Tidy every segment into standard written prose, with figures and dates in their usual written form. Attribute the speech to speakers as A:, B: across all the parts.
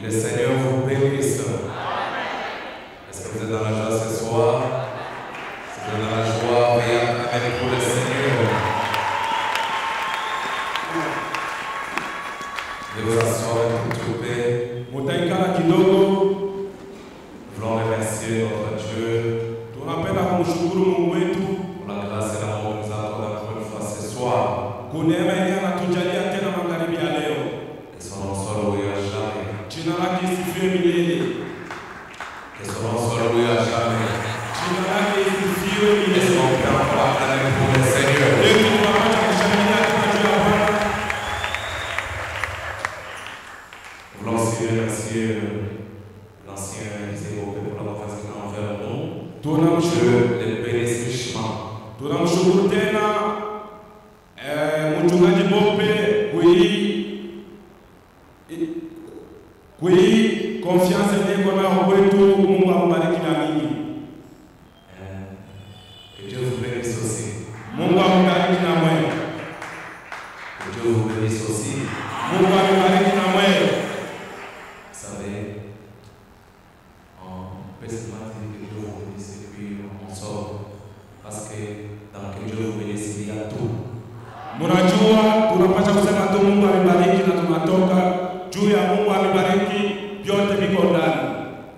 A: le Seigneur vous bénisse. Est-ce que vous êtes dans la joie ce soir? Si vous êtes dans la joie, veuillez acclamer pour le Seigneur. De vous asseoir avec toute paix. Nous voulons remercier notre Dieu pour la grâce et l'amour que nous accorde encore une fois ce soir. Et son nom soit loué à jamais. Et son nom soit loué à jamais. Et son nom pour acclamer pour le Seigneur. Nous voulons aussi remercier l'ancien Élisée pour la confiance qu'il a envers nous. Dieu les bénisse richement.
B: Mchungaji Bope kui confiance niko na kwetu. Mungu ambariki na mimi.
A: Que Dieu vous bénisse aussi.
B: Mungu ambariki na mwewe.
A: Que Dieu vous bénisse aussi.
B: Mungu ambariki na mwewe.
A: Vous savez, on peut se dire que Dieu vous bénisse et puis on sort. Parce que dans que Dieu vous bénisse, il y a tout.
B: Mnajua tunapaswa kusema tu Mungu amebariki na tunatoka juu ya Mungu amebariki, vyote viko ndani.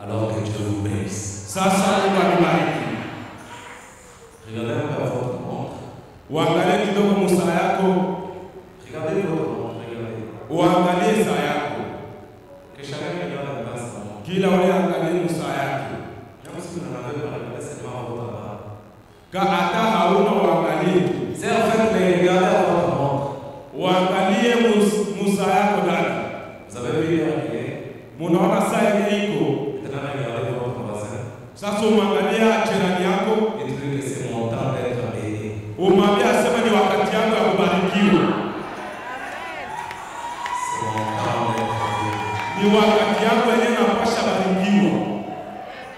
A: Alors que Dieu vous bénisse.
B: Sasa Mungu amebariki.
A: Regardez un peu votre montre.
B: Uangalie kidogo musa yako.
A: Regardez votre montre, regardez.
B: Uangalie saa yako.
A: Que chacun regarde dans sa montre.
B: Kila ule angalie musa yake.
A: Même si vous n'en avez pas, regardez seulement votre barre.
B: Ka hata hauna uangalie.
A: C'est en fait de regarder à votre montre.
B: Uangalie musa yako ndani.
A: Vous avez vu hier?
B: Munaona saa yenye iko.
A: Maintenant regardez votre voisin.
B: Sasa umwangalia jirani yako.
A: Et dites que c'est mon temps d'être béni.
B: Umwambia asema ni wakati yangu ya kubarikiwa.
A: C'est mon temps d'être béni.
B: Ni wakati yangu yenye napasha barikiwa.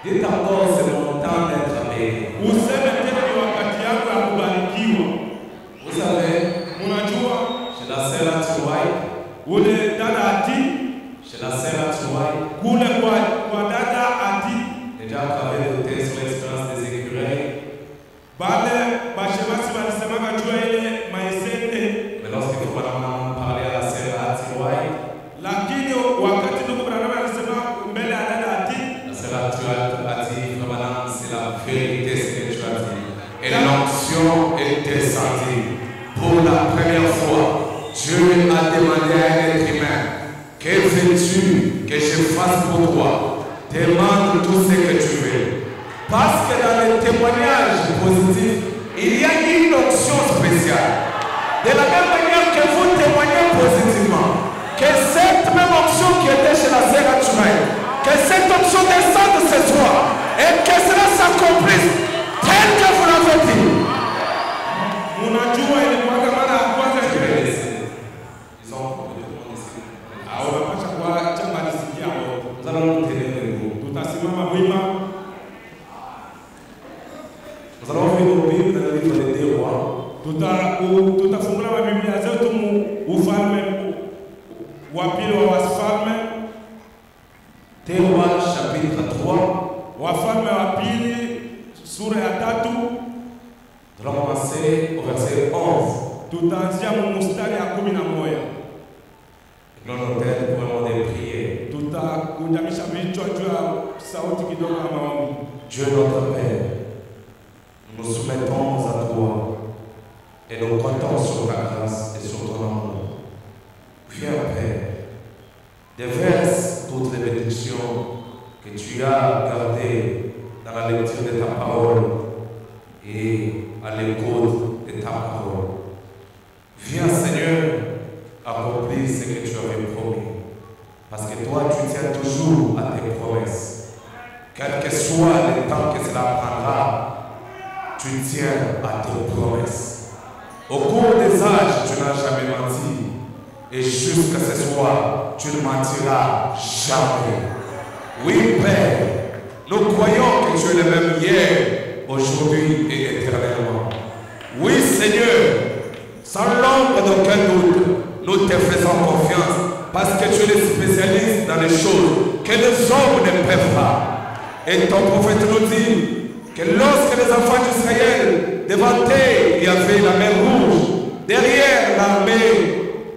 A: Dites encore c'est mon temps d'être béni.
B: Useme tena ni wakati yangu ya kubarikiwa.
A: Vous savez,
B: Unajua
A: chez la sœur Atuwai,
B: ule dada ati
A: chez la sœur Atuwai,
B: kule kwa dada ati
A: déjà travaillé de sur l'expérience des écureuils.
B: bale bashemasi walisemaka jua ile maesende.
A: Mais lorsqu'il faut vraiment parler à la sœur Atuwai,
B: lakini wakati ndugu Branham alisema mbele ya dada ati,
A: la sœur Atuwai a dit vraiment c'est la vérité ce que tu as dit. Et l'onction est descendue. Pour la première fois, Dieu a demandé à un être humain, que veux-tu que je fasse pour toi? Demande tout ce que tu veux. Parce que dans les témoignages positifs, il y a une onction spéciale. De la même manière que vous témoignez positivement, que cette même onction qui était chez la sœur Atuwai, que cette onction descende ce soir et que cela s'accomplisse tel que vous l'avez dit.
B: unajua ilikuwa mara ya kwanza
A: Ils ont complètement décidé.
B: unapasha kwa chama lisikia wote.
A: Nous allons tenir debout.
B: Tutasimama wima.
A: Nous allons ouvrir nos Bibles dans le livre des Rois.
B: Tutafungua Biblia zetu mu ufalme wa pili wa wafalme.
A: Des Rois chapitre 3.
B: Wafalme wa pili sura ya 3.
A: Nous allons commencer au verset 11.
B: Tutaanzia mstari ya 11.
A: Nous allons tête pour un moment de prière.
B: Tutakunjamisha vichwa juu ya sauti kidogo ya maombi.
A: Dieu notre Père, nous nous soumettons à toi et nous comptons sur ta grâce et sur ton amour. Viens, Père, déverse toutes les bénédictions que tu as gardées dans la lecture de ta parole et à l'écoute de ta parole. Viens, Seigneur, accomplir ce que tu avais promis. Parce que toi, tu tiens toujours à tes promesses. Quel que soit le temps que cela prendra, tu tiens à tes promesses. Au cours des âges, tu n'as jamais menti. Et jusqu'à ce soir, tu ne mentiras jamais. Oui, Père, nous croyons que tu es le même hier, aujourd'hui et éternellement. Oui, Seigneur, sans l'ombre d'aucun doute, nous te faisons confiance parce que tu es le spécialiste dans les choses que les hommes ne peuvent pas. Et ton prophète nous dit que lorsque les enfants d'Israël, devant eux, il y avait la mer Rouge, derrière l'armée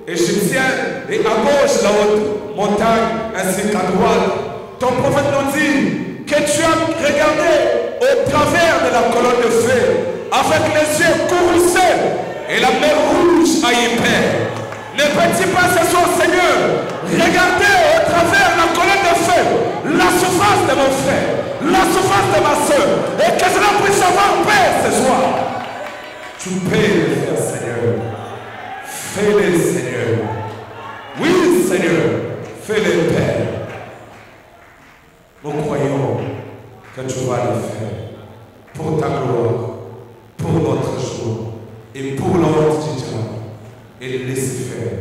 A: égyptienne, et à gauche la haute montagne, ainsi qu'à droite, ton prophète nous dit que tu as regardé au travers de la colonne de feu, avec les yeux courroucés, et la mer Rouge a eu peur. Ne peux-tu pas ce soir, Seigneur, regarder au travers la colonne de feu la souffrance de mon frère, la souffrance de ma soeur, et que cela puisse avoir paix ce soir. Tu peux le faire, Seigneur. Fais-le, Seigneur. Oui, Seigneur, fais-le, Père. Nous croyons que tu vas le faire pour ta gloire, pour notre joie et pour l'ordre du diable. Et laisse faire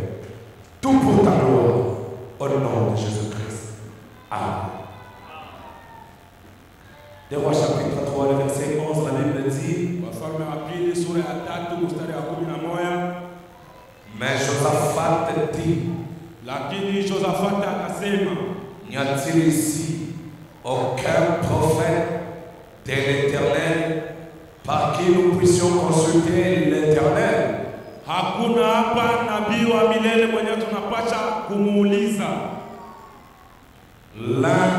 A: tout pour ta gloire au nom de Jésus-Christ. Amen. Des Rois chapitre 3, le verset 11, la Bible dit: mais Josaphat dit, n'y a-t-il ici aucun prophète de l'Éternel par qui nous puissions consulter l'Éternel?
B: Hakuna hapa nabii wa milele mwenye tunapasha kumuuliza.
A: L'un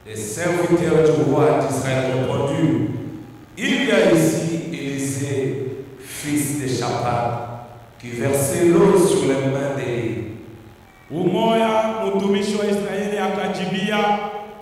A: des serviteurs du roi d'Israël répondit: il y a ici Élisée, fils de Shaphat, qui versait l'eau sur les mains d'Élie.
B: Umoya mtumishi wa Israeli akajibia,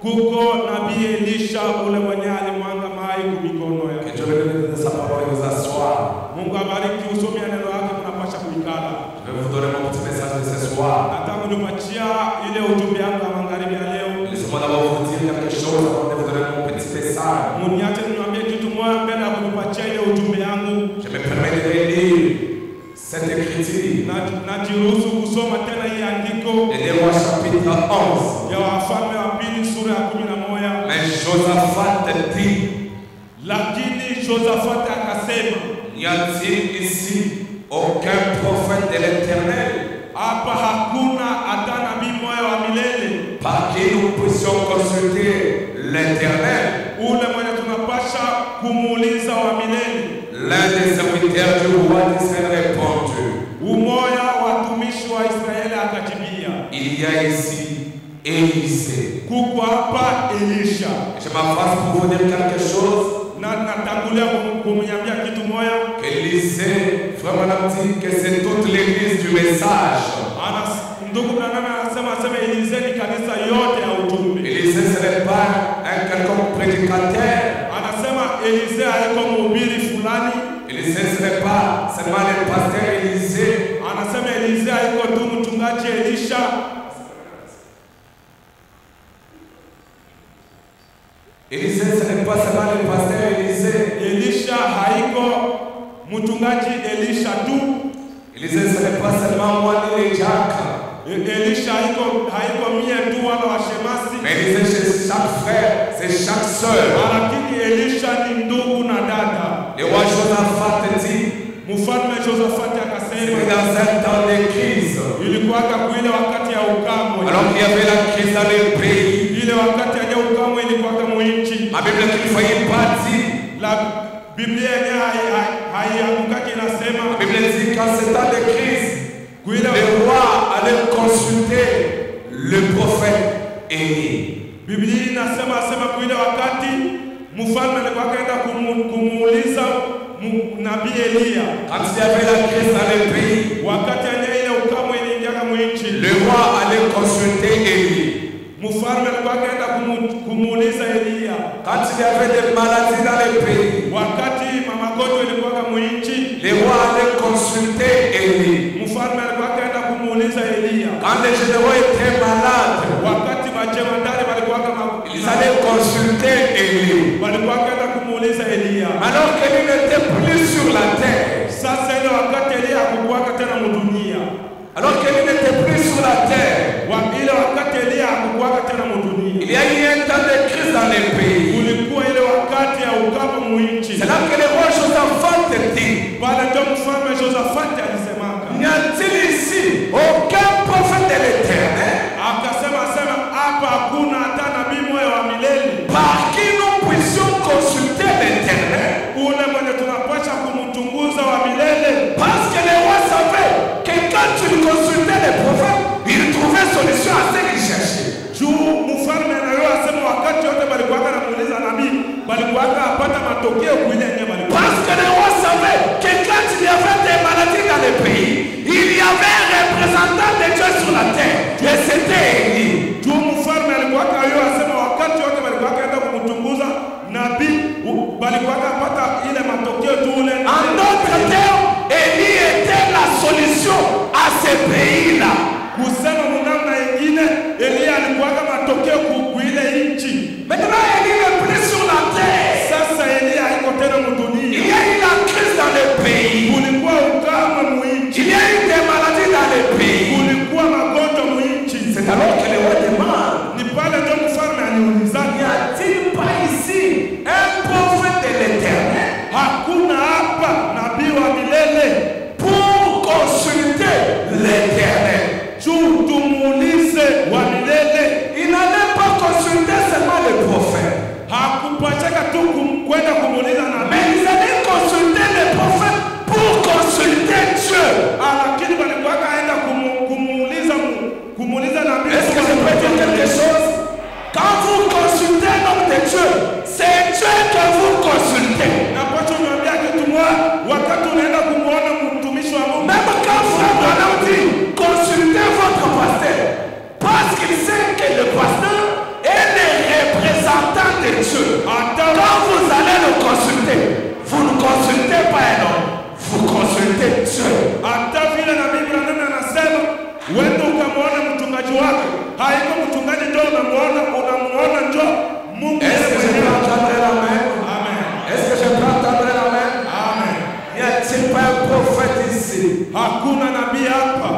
B: kuko nabii Elisha ule mwenye alimwanga mai kumikono yake.
A: Que Dieu bénisse de sa parole et vous asseoir.
B: Mungu abariki usomi neno lake mnapasha kuikala.
A: Je vais vous donner mon petit message de ce soir.
B: Nataka nipatia ile ujumbe wangu wa magharibi ya leo.
A: Laissez-moi d'abord vous dire quelque chose avant de vous donner mon petit message.
B: Muniache niwaambie kitu moja mbele ya kunipatia ile ujumbe wangu.
A: Je me permets de relire cette écriture.
B: Najiruhusu kusoma tena hii andiko.
A: Des Rois chapitre 11.
B: Ya Wafalme wa pili sura ya 11.
A: Mais Josaphat dit,
B: lakini Josaphat akasema,
A: n'y a-t-il ici aucun prophète de l'Éternel
B: hapa hakuna hata nabii mmoja wa milele
A: par qui nous puissions consulter l'Éternel?
B: Ule mwenye tunapasha kumuuliza wa milele.
A: L'un des serviteurs du roi d'Israël répondit,
B: umoja watumishi wa Israeli akajibia,
A: il y a ici Élisée.
B: Kuko hapa Elisha.
A: Je m'avance pour vous dire quelque chose.
B: Natangulia kumnyambia kitu moja.
A: Élisée, vraiment on dit que c'est toute l'église du message.
B: Ndugu Branham anasema Elisée ni kanisa yote ya ujumbe.
A: Élisée ce n'est pas un quelconque prédicateur.
B: Anasema Elisée haiko mhubiri fulani.
A: Élisée ce n'est pas seulement le pasteur Élisée.
B: Anasema Elisée haiko tu mchungaji Elisha.
A: Élisée ce n'est pas seulement le pasteur Élisée.
B: Elisha haiko mchungaji Elisha tu.
A: Élisée ce n'est pas seulement moi ni Jacques.
B: Elisha haiko mie tu wala washemasi.
A: Mais Élisée c'est chaque frère, c'est chaque sœur.
B: Lakini Elisha ni ndugu na dada.
A: Le roi Josaphat dit,
B: mfalme Josaphat akasema,
A: dans un temps de crise,
B: ilikuwa kuile wakati ya ukame.
A: Alors qu'il y avait la crise dans le pays.
B: Ile wakati ya ukame ilikuwa kama nchi.
A: La Bible qui faisait partie.
B: La Biblia haiamkaki inasema.
A: La Bible dit qu'en ce temps de crise, le roi allait consulter le prophète Élie.
B: Biblia inasema kuile wakati mfalme alikuwa kaenda kumuuliza nabii Elia.
A: Quand il y avait la crise dans le pays,
B: wakati ile ukame iliingia kama nchi,
A: le roi allait consulter Élie.
B: Mfalme alikuwa kaenda kumuuliza Elia.
A: Quand il y avait des maladies dans le pays,
B: wakati magonjwa ilikuwa kama nchi,
A: le roi allait consulter Élie.
B: Mfalme alikuwa kaenda kumuuliza Elia.
A: Quand les généraux étaient malades,
B: wakati majemadari walikuwa kama
A: ils allaient consulter Élie.
B: walikuwa kaenda kumuuliza Elia.
A: Alors qu'Élie n'était plus sur la terre.
B: Sasa ile wakati Elia hakuwa tena mdunia.
A: Alors qu'Élie n'était plus sur la terre.
B: ile wakati Elia hakuwa tena mdunia.
A: Il y a eu un temps de crise dans les pays.
B: Ulikuwa ile wakati ya ukame mwinchi.
A: C'est là que le roi Josaphat dit.
B: Pale ndio mfalme Josaphat alisema,
A: n'y a-t-il ici aucun prophète de
B: hapa hakuna hata nabii mmoja wa milele
A: par qui nous puissions consulter l'Éternel.
B: ule mwenye tunapaswa kumchunguza wa milele.
A: Parce que les rois savaient que quand tu consultais les prophètes, ils trouvaient solution à ce qu'ils cherchaient.
B: Juu mfalme anayo asema wakati wote balikuwa anamuuliza nabii balikuwa apata matokeo kuile yenyewe balikuwa.
A: Parce que les rois savaient que quand il y avait des maladies dans le pays, il y avait un représentant de Dieu sur la terre et c'était Élie.
B: Juu mfalme alikuwa kayo asema wakati wote balikuwa kaenda kumchunguza nabii balikuwa apata ile matokeo tu ule.
A: En d'autres termes, Élie était la solution à ce pays-là.
B: Kusema mnamna nyingine Elia alikuwa matokeo kuile nchi.
A: Maintenant Élie n'est plus sur la terre.
B: Sasa Elia haiko tena mdunia.
A: Il y a eu la crise dans le pays.
B: Kulikuwa ukame mwinchi.
A: Il y a eu des maladies dans le pays.
B: Kulikuwa magonjwa mwinchi.
A: C'est alors que le roi demande,
B: ni pale ndio mfalme aliuliza,
A: n'y a-t-il pas ici un prophète de l'Éternel?
B: Hakuna hapa nabii wa milele
A: pour consulter l'Éternel.
B: Tumuulize wa milele.
A: Il n'allait pas consulter seulement le prophète.
B: Hakupachaka tu kwenda kumuuliza nabii.
A: Mais ils allaient consulter le prophète pour consulter Dieu.
B: Lakini walikuwa kaenda kumuuliza nabii.
A: Est-ce que je peux dire quelque chose? Quand vous consultez l'homme de Dieu, c'est Dieu que vous consultez.
B: Napacho mwambia kitu moja wakati unaenda kumuona mtumishi wa Mungu.
A: Même quand frère Branham dit consultez votre pasteur, parce qu'il sait que le pasteur est le représentant de Dieu. Quand vous allez le consulter, vous ne consultez pas un homme, vous consultez Dieu.
B: Hata vile na Biblia ndio anasema wewe ukamwona mchungaji wako, haiko mchungaji ndio unamuona ndio Mungu.
A: Est-ce que je peux entendre la main?
B: Amen.
A: Est-ce que je peux entendre la main?
B: Amen.
A: N'y a-t-il pas un prophète ici?
B: Hakuna nabii hapa.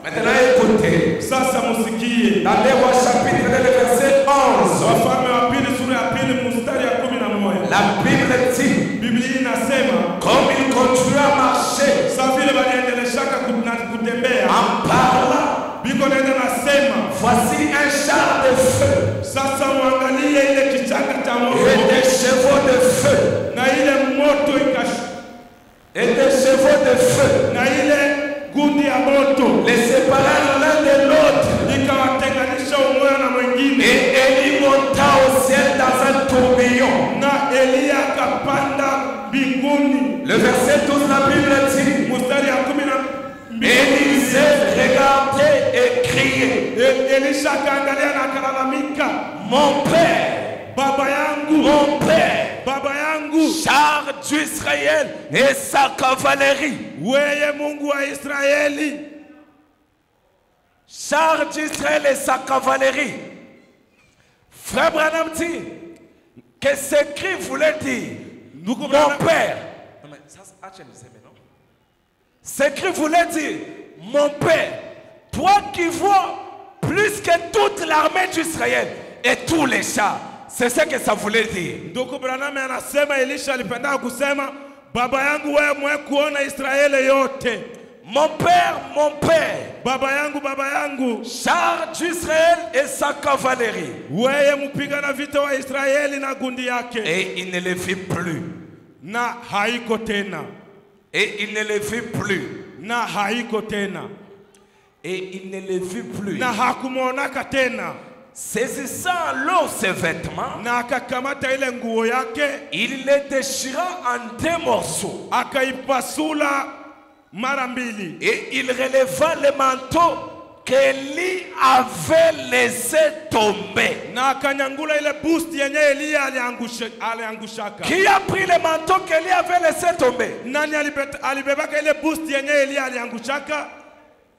A: Maintenant écoutez.
B: Sasa musikie.
A: Dans les rois chapitre 2 verset 11.
B: Wafalme wa pili sura ya pili mstari ya 11.
A: La Bible dit,
B: Biblia inasema
A: comme il continue à marcher,
B: sasa vile waliendeleshaka kutembea
A: en parlant,
B: biko nenda nasema
A: voici un char de feu.
B: Sasa muangalie ile kichaka cha moto
A: et des chevaux de feu.
B: Na ile moto ikashuka.
A: Et des chevaux de feu.
B: Na ile gundi ya moto
A: les séparèrent l'un de l'autre.
B: Ikawatenganisha umoja na mwingine.
A: Et Élie monta au ciel dans un tourbillon.
B: Na Elia akapanda mbinguni.
A: Le verset 12 la Bible dit,
B: mstari ya 12,
A: Élisée regardait et criait.
B: Elisha akaangalia na akalalamika,
A: mon père,
B: baba yangu,
A: mon père,
B: baba yangu,
A: char d'Israël et sa cavalerie.
B: Weye Mungu wa Israeli,
A: char d'Israël et sa cavalerie. Frère Branham dit que ce cri voulait dire mon père. Ce cri voulait dire mon père, toi qui vois plus que toute l'armée d'Israël et tous les chars. C'est ce que ça voulait dire.
B: Ndugu Branham anasema Elisha alipenda kusema baba yangu wewe mwe kuona Israeli yote.
A: Mon père,
B: baba yangu,
A: char d'Israël et sa cavalerie.
B: Weye mpigana vita wa Israeli na gundi yake.
A: Et il ne le vit plus.
B: Na haiko tena.
A: Et il ne le vit plus.
B: Na haiko tena.
A: Et il ne le vit plus.
B: Na hakumonaka tena.
A: Saisissant alors ses vêtements,
B: na akakamata ile nguo yake,
A: il les déchira en 2 morceaux.
B: Akaipasula mara mbili.
A: Et il releva le manteau qu'Élie avait laissé tomber.
B: Na akanyangula ile busti yenye Elia aliangushaka.
A: Qui a pris le manteau qu'Élie avait laissé tomber?
B: Nani alibebaka ile busti yenye Elia aliangushaka?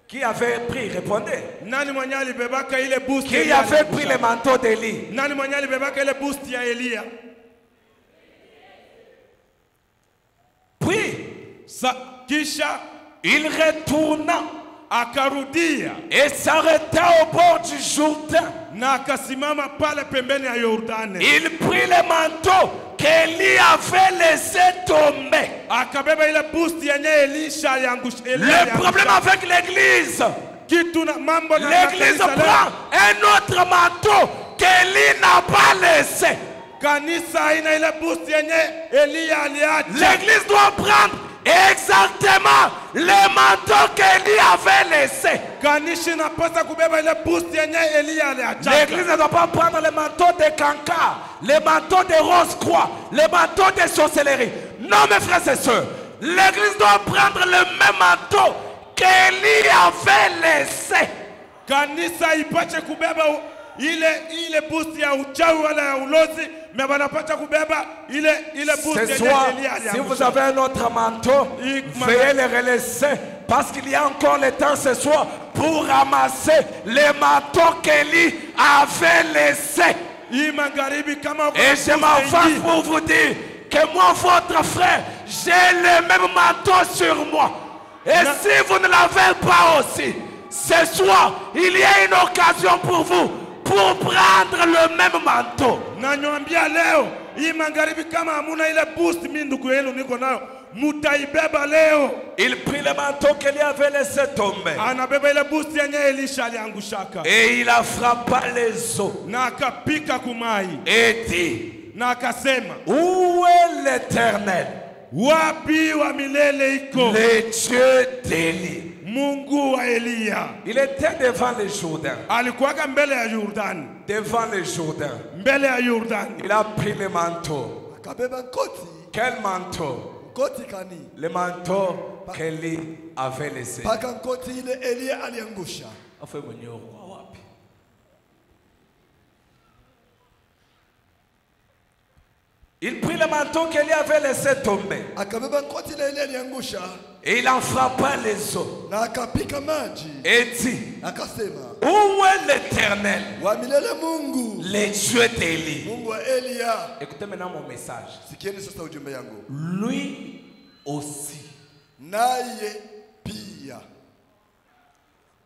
A: Qui avait pris? Répondez.
B: Nani mwenye alibebaka ile busti?
A: Qui avait pris le manteau d'Élie?
B: Nani mwenye alibebaka ile busti ya Elia?
A: Puis
B: kisha
A: il retourna,
B: akarudia
A: et s'arrêta au bord du Jourdain.
B: Na akasimama pale pembeni ya Yordani.
A: Il prit le manteau qu'Élie avait laissé tomber.
B: Akabeba ile busti yenye Elisha aliangusha.
A: Le problème avec l'église, L'église prend un autre manteau qu'Élie n'a pas laissé. L'église doit prendre exactement le manteau qu'Élie avait laissé. L'église ne doit pas prendre le manteau de cancard, le manteau de rose-croix, le manteau de sorcellerie. Non, mes frères et sœurs, l'église doit prendre le même manteau qu'Élie avait laissé. Ce soir, si vous avez un autre manteau, veuillez le relaisser, parce qu'il y a encore le temps ce soir pour ramasser les manteaux qu'Élie avait laissés. Et je m'avance pour vous dire que moi, votre frère, j'ai le même manteau sur moi. Et si vous ne l'avez pas aussi, ce soir, il y a une occasion pour vous pour prendre le même manteau. Il prit le manteau qu'il avait laissé tomber. Et il a frappé les eaux. Et dit, où est l'Éternel, le Dieu d'Élie? Il était devant le Jourdain. Devant le Jourdain. Il a pris le manteau. Quel manteau? Le manteau qu'Élie avait laissé. Il prit le manteau qu'Élie avait laissé tomber. Et il en frappa les eaux. Et dit, où est l'Éternel, le Dieu d'Élie? Écoutez maintenant mon message. Lui aussi.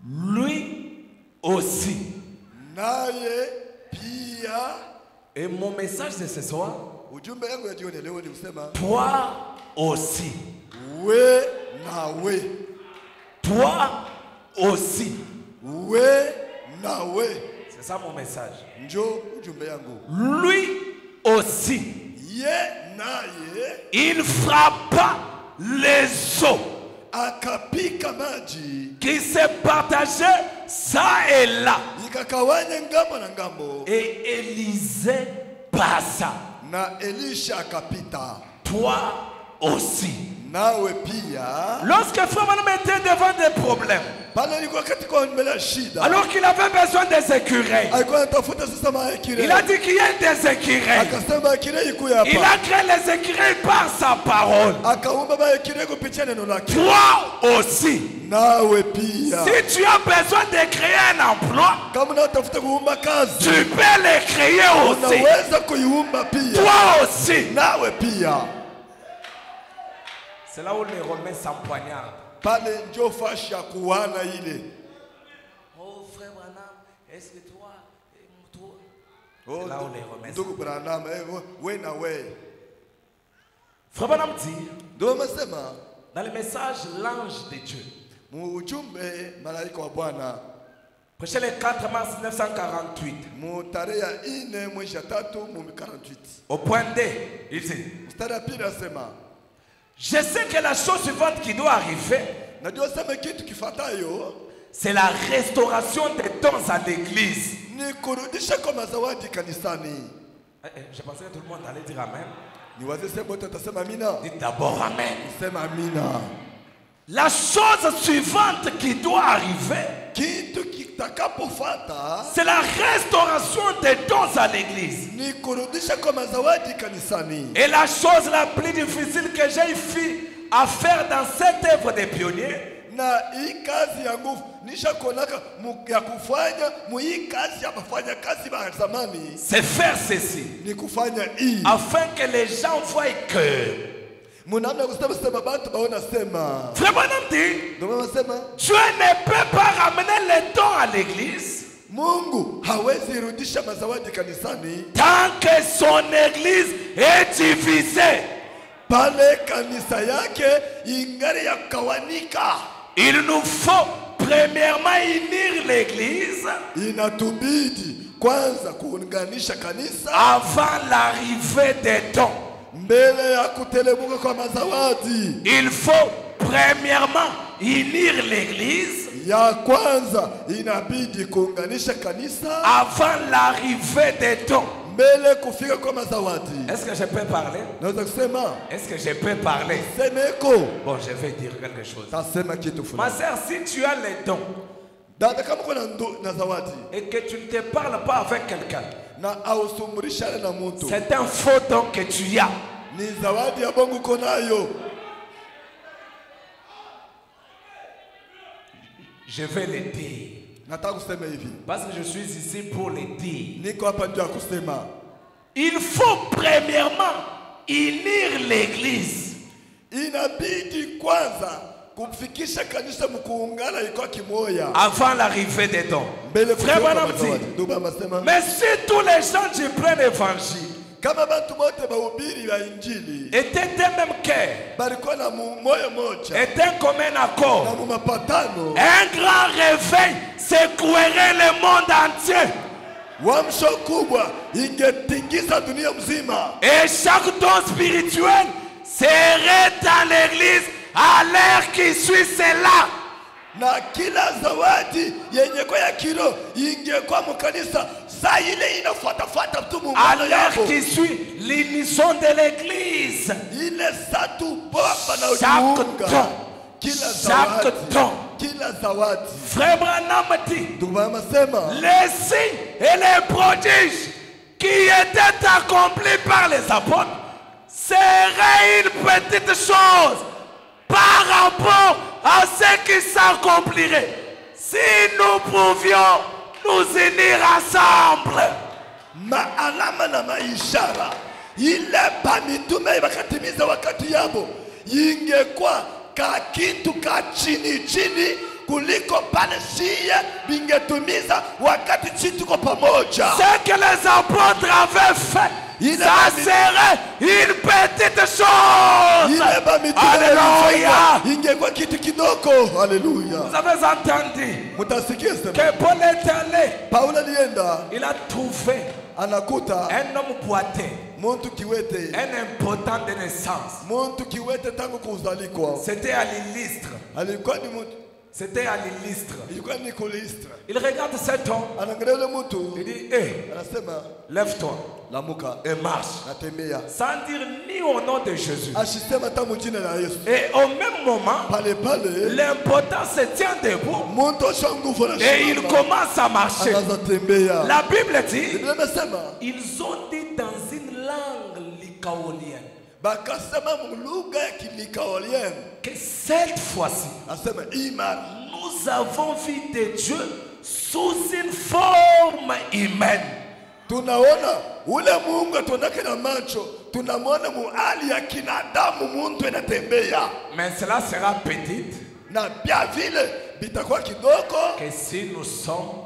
A: Lui aussi. Et mon message de ce soir, toi aussi. Toi aussi. C'est ça mon message. Lui aussi. Il frappa les eaux qui se partageaient ça et là. Et Élisée passa. Toi aussi. Lorsque Frère Branham était devant des problèmes, alors qu'il avait besoin des écureuils, il a dit qu'il y a des écureuils. Il a créé les écureuils par sa parole. Toi aussi, si tu as besoin de créer un emploi, tu peux le créer aussi. Toi aussi. C'est là où les Romains s'empoignardent. Oh frère Branham, est-ce que toi? C'est là où les Romains s'empoignardent. Frère Branham dit, dans le message l'ange de Dieu, prêché le 4 mars 1948, au point D, il dit, je sais que la chose suivante qui doit arriver, c'est la restauration des dons à l'église. Je pensais que tout le monde allait dire Amen. Dites d'abord Amen. La chose suivante qui doit arriver, c'est la restauration des dons à l'église. Et la chose la plus difficile que j'ai eu à faire dans cette œuvre des pionniers, c'est faire ceci, afin que les gens voient que Frère Branham dit, Dieu ne peut pas ramener les dons à l'église tant que son église est divisée. Il nous faut premièrement unir l'église
C: inatubidi kwanza kuunganisha kanisa
A: avant l'arrivée des dons.
C: mbele ya kutelemuka kwa mazawadi.
A: Il faut premièrement unir l'église
C: Ya kwanza inabidi kuunganisha kanisa
A: avant l'arrivée des dons.
C: mbele kufika kwa mazawadi.
A: Est-ce que je peux parler?
C: Naweza kusema
A: Est-ce que je peux parler?
C: semeko
A: Bon, je vais dire quelque chose.
C: tasema kitu
A: Ma
C: fulani.
A: sœur, si tu as les dons
C: Dada, kama kuna na zawadi
A: et que tu ne te parles pas avec quelqu'un,
C: na ausumurishane na mtu,
A: c'est un faux don que tu as.
C: ni zawadi ya Mungu uko nayo.
A: Je vais le dire.
C: Nataka kusema hivi,
A: Parce que je suis ici pour le dire.
C: niko hapa ndio kusema
A: Il faut premièrement unir l'église
C: inabidi kwanza kufikisha kanisa mkuungana iko kimoya
A: avant l'arrivée des dons.
C: mbele
A: Frère
C: kufika
A: Branham
C: kwa mazawadi.
A: dit,
C: Ndugu anasema
A: mais si tous les gens du plein évangile
C: kama bantu bote bahubiri wa injili
A: étaient d'un même cœur,
C: balikuwa na moyo moja
A: étaient un commun
C: na
A: accord,
C: mapatano,
A: un grand réveil secouerait le monde entier.
C: wamsho kubwa ingetingiza dunia mzima,
A: Et chaque don spirituel serait dans l'église à l'heure qui suit cela.
C: na kila zawadi yenye kwa ya kiro ingekuwa mkanisa saa ile inafuatafuata tu
A: À
C: muungano
A: l'heure
C: yako,
A: qui suit l'unisson de l'église.
C: ile satu baba na
A: Chaque
C: ujiunga,
A: don,
C: kila
A: chaque
C: zawadi,
A: don.
C: kila zawadi.
A: Frère Branham dit,
C: Ndugu anasema
A: les signes et les prodiges qui étaient accomplis par les apôtres seraient une petite chose par rapport à ce qui s'accomplirait si nous pouvions nous unir ensemble.
C: maalama na maishara ile pamitume wakatimiza wakati yabo, ingekuwa ka kitu ka chini chini kuliko pale shie bingetumiza wakati chitu kwa pamoja.
A: Ce que les apôtres avaient fait,
C: Il
A: ça
C: a mis-
A: serait une petite chose.
C: Ile pamitume
A: Alléluia.
C: ingekuwa kitu kidogo. Haleluya.
A: Vous avez entendu
C: Mutasikia sema
A: que Paul est allé,
C: Paulo alienda
A: il a trouvé
C: anakuta
A: un homme boiteux,
C: muntu kiwete,
A: un impotent de naissance.
C: muntu kiwete tangu kuzalikwa.
A: C'était à l'illustre.
C: Alikuwa ni muntu,
A: C'était à l'illustre.
C: ilikuwa ni kulistra.
A: Il regarde cet homme.
C: Anaangalia yule
A: Il
C: mtu,
A: dit, hé,
C: anasema
A: lève-toi
C: lamuka,
A: et marche.
C: natembea.
A: Sans dire ni au nom de Jésus.
C: Ashisema tamu jina la Yesu.
A: Et au même moment,
C: Pale pale
A: l'impotent se tient debout
C: muntu osha nguvu na
A: et il
C: shamba,
A: commence à marcher.
C: anaanza tembea.
A: La Bible dit,
C: Biblia inasema
A: ils ont dit dans une langue lycaonienne
C: bakasema lugha ya Kilikaolian,
A: que cette fois-ci,
C: asema imara
A: nous avons vu de Dieu sous une forme humaine.
C: tunaona ule Mungu tuonake na macho, tunamwona muhali ya kinadamu, muntu inatembea
A: Mais cela sera petite
C: na pia vile bitakuwa kidogo.
A: que si nous sommes,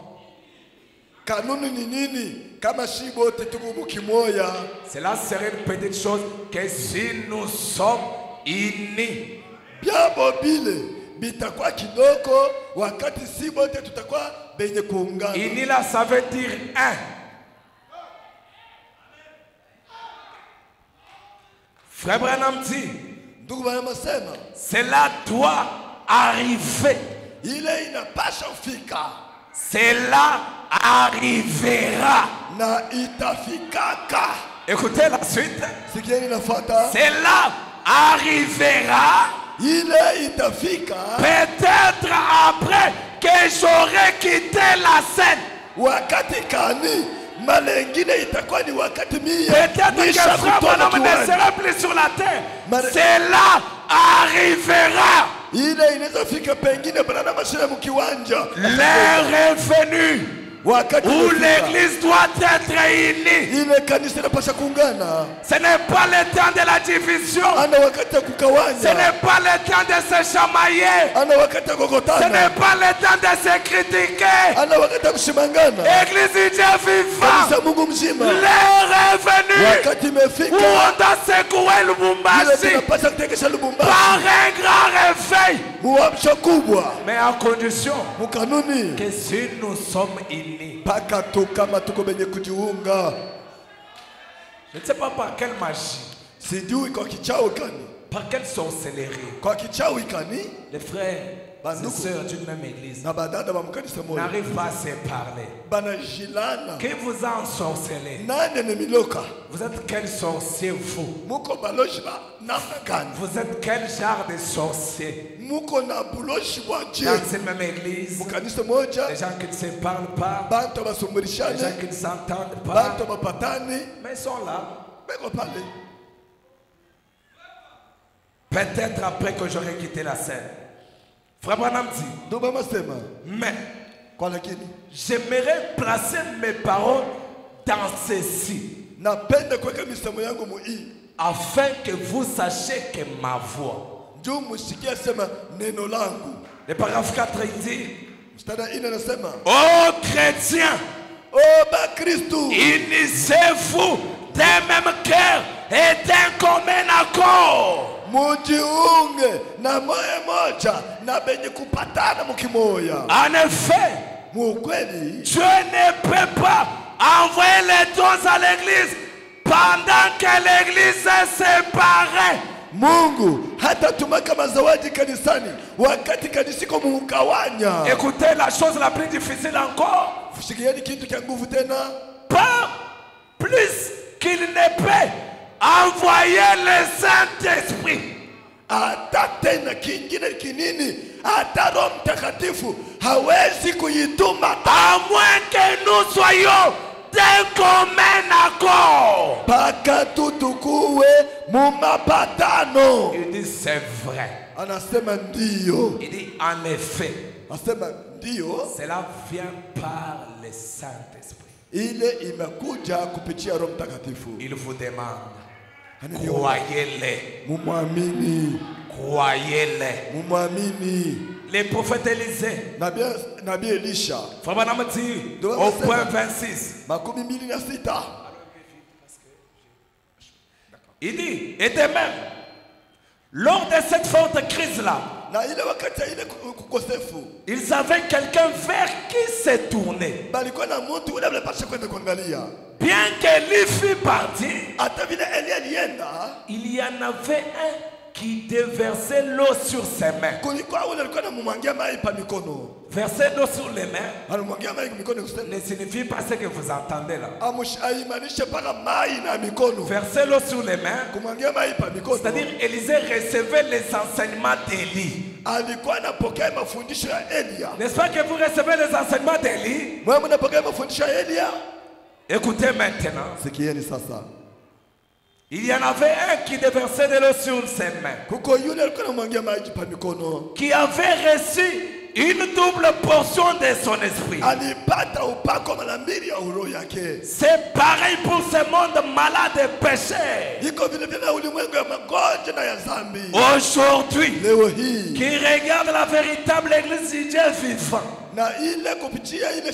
C: Kanuni ni nini? Kama shibote tuko kimoya,
A: cela serait une petite chose que si nous sommes unis.
C: byabo bile bitakuwa kidogo wakati sibote tutakuwa benye kuungana.
A: Unis là, ça veut dire un. Frère Branham dit,
C: Ndugu wanasema
A: cela doit arriver.
C: ile inapasha kufika
A: Cela arrivera.
C: na itafikaka.
A: Écoutez la suite.
C: Sikieni nafuata,
A: Cela arrivera
C: ile itafika
A: peut-être après que j'aurai quitté la scène.
C: wakati kani malengine itakuwa ni wakati mie
A: Peut-être que
C: nisha
A: frère
C: kutoka
A: Branham ne
C: kiwanja.
A: sera plus sur la terre.
C: Mare-
A: Cela arrivera.
C: Ile inaweza fika pengine bana mashina mkiwanja
A: L'heure est venue
C: wakati
A: où
C: umefika.
A: l'église doit être unie.
C: Ile kanisa inapasha kuungana,
A: Ce n'est pas le temps de la division.
C: ana wakati ya
A: Ce
C: kukawanya,
A: n'est pas le temps de se chamailler.
C: ana wakati ya
A: Ce n'est
C: kukotana,
A: pas le temps de se critiquer.
C: ana wakati ya kushimangana.
A: Église du Dieu vivant.
C: Kanisa Mungu mzima,
A: L'heure est venue.
C: wakati imefika
A: uonda secouer Lubumbashi
C: tunapaswa kutekesha Lubumbashi
A: par un grand réveil,
C: muamsho kubwa,
A: mais à condition
C: mukanuni
A: que si nous sommes unis.
C: paka tu kama tuko benye kujiunga.
A: Je ne sais pas par quelle magie,
C: Sijui kwa kichawi kani,
A: par quelle sorcellerie,
C: kwa kichawi kani
A: les frères et
C: Banduku.
A: sœurs d'une même église
C: na badada ba mkanisa moja
A: n'arrivent pas à se parler.
C: banajilana.
A: Qui vous a ensorcelé?
C: Nani ni miloka?
A: Vous êtes quel sorcier vous?
C: Muko baloshi ba namna gani?
A: Vous êtes quel genre de sorcier?
C: Muko na buloshi bwaje?
A: Dans cette même église,
C: Mkanisa moja
A: les gens qui ne se parlent pas,
C: bantu
A: les gens
C: basumburishane,
A: qui ne s'entendent pas,
C: bantu bapatani,
A: mais ils sont là.
C: beko pale.
A: Peut-être après que j'aurai quitté la scène. Frère Branham dit,
C: Ndio masema
A: mais
C: kwa lakini
A: j'aimerais placer mes paroles dans ceci,
C: napenda kuweka misemo yangu muhii
A: afin que vous sachiez que ma voix.
C: juu msikie sema neno langu.
A: Le paragraphe 4 il dit,
C: Mstari 4 anasema
A: ô chrétiens,
C: oh ba Kristu,
A: unissez-vous d'un même cœur et d'un commun accord.
C: mujiunge na moyo moja na benye kupatana mukimoya.
A: En effet,
C: Mukweli
A: Dieu ne peut pas envoyer les dons à l'église pendant que l'église est séparée.
C: Mungu hatatumaka mazawadi kanisani wakati kanisa iko mugawanya.
A: Écoutez la chose la plus difficile encore.
C: Shikieni kitu cha nguvu tena,
A: Pas plus qu'il ne peut envoyer le Saint-Esprit.
C: hata tena kingine kinini, hata Roho Mtakatifu hawezi kuyituma
A: À moins que nous soyons d'un commun accord.
C: mpaka tutukue mumapatano.
A: Il dit c'est vrai.
C: Anasema ndiyo,
A: Il dit en effet.
C: anasema ndiyo,
A: Cela vient par le Saint-Esprit.
C: ile imekuja kupitia Roho Mtakatifu.
A: Il vous demande,
C: Ananiomba,
A: croyez-les,
C: mumwamini,
A: croyez-les.
C: mumwamini.
A: Les prophètes Élisée,
C: Nabii Elisha
A: Frère Branham dit
C: Doit
A: au
C: rester
A: point
C: là.
A: 26,
C: 26
A: il dit, et de même, lors de cette forte crise-là,
C: na ile wakati ya ile kukosefu
A: ils avaient quelqu'un vers qui se tourner.
C: balikuwa na mtu ule alipasha kwenda kuangalia.
A: Bien qu'Élie fût parti,
C: Hata vile Elia alienda,
A: il y en avait un qui déversait l'eau sur ses mains.
C: kulikuwa ule alikuwa anamwangia maji pa mikono,
A: Verser l'eau sur les mains
C: anamwangia maji mikono kusema
A: ne signifie pas ce que vous entendez là.
C: aimanishe paka maji na mikono,
A: Verser l'eau sur les mains,
C: kumwangia maji pa mikono.
A: c'est-à-dire Élisée recevait les enseignements d'Élie.
C: Alikuwa anapokea mafundisho ya Elia.
A: N'est-ce pas que vous recevez les enseignements d'Élie?
C: Mwe mnapokea mafundisho ya Elia?
A: Écoutez maintenant.
C: Sikieni sasa.
A: Il y en avait un qui déversait de l'eau sur ses mains,
C: Kuko yule alikuwa anamwangia maji pa mikono,
A: qui avait reçu une double portion de son esprit.
C: alipata upako mara mbili ya roho yake.
A: C'est pareil pour ce monde malade et péché.
C: Iko vile vile na ulimwengu ya magonjwa na ya dhambi.
A: Aujourd'hui,
C: Leo hii
A: qui regarde la véritable église du Dieu vivant,
C: na ile kupitia ile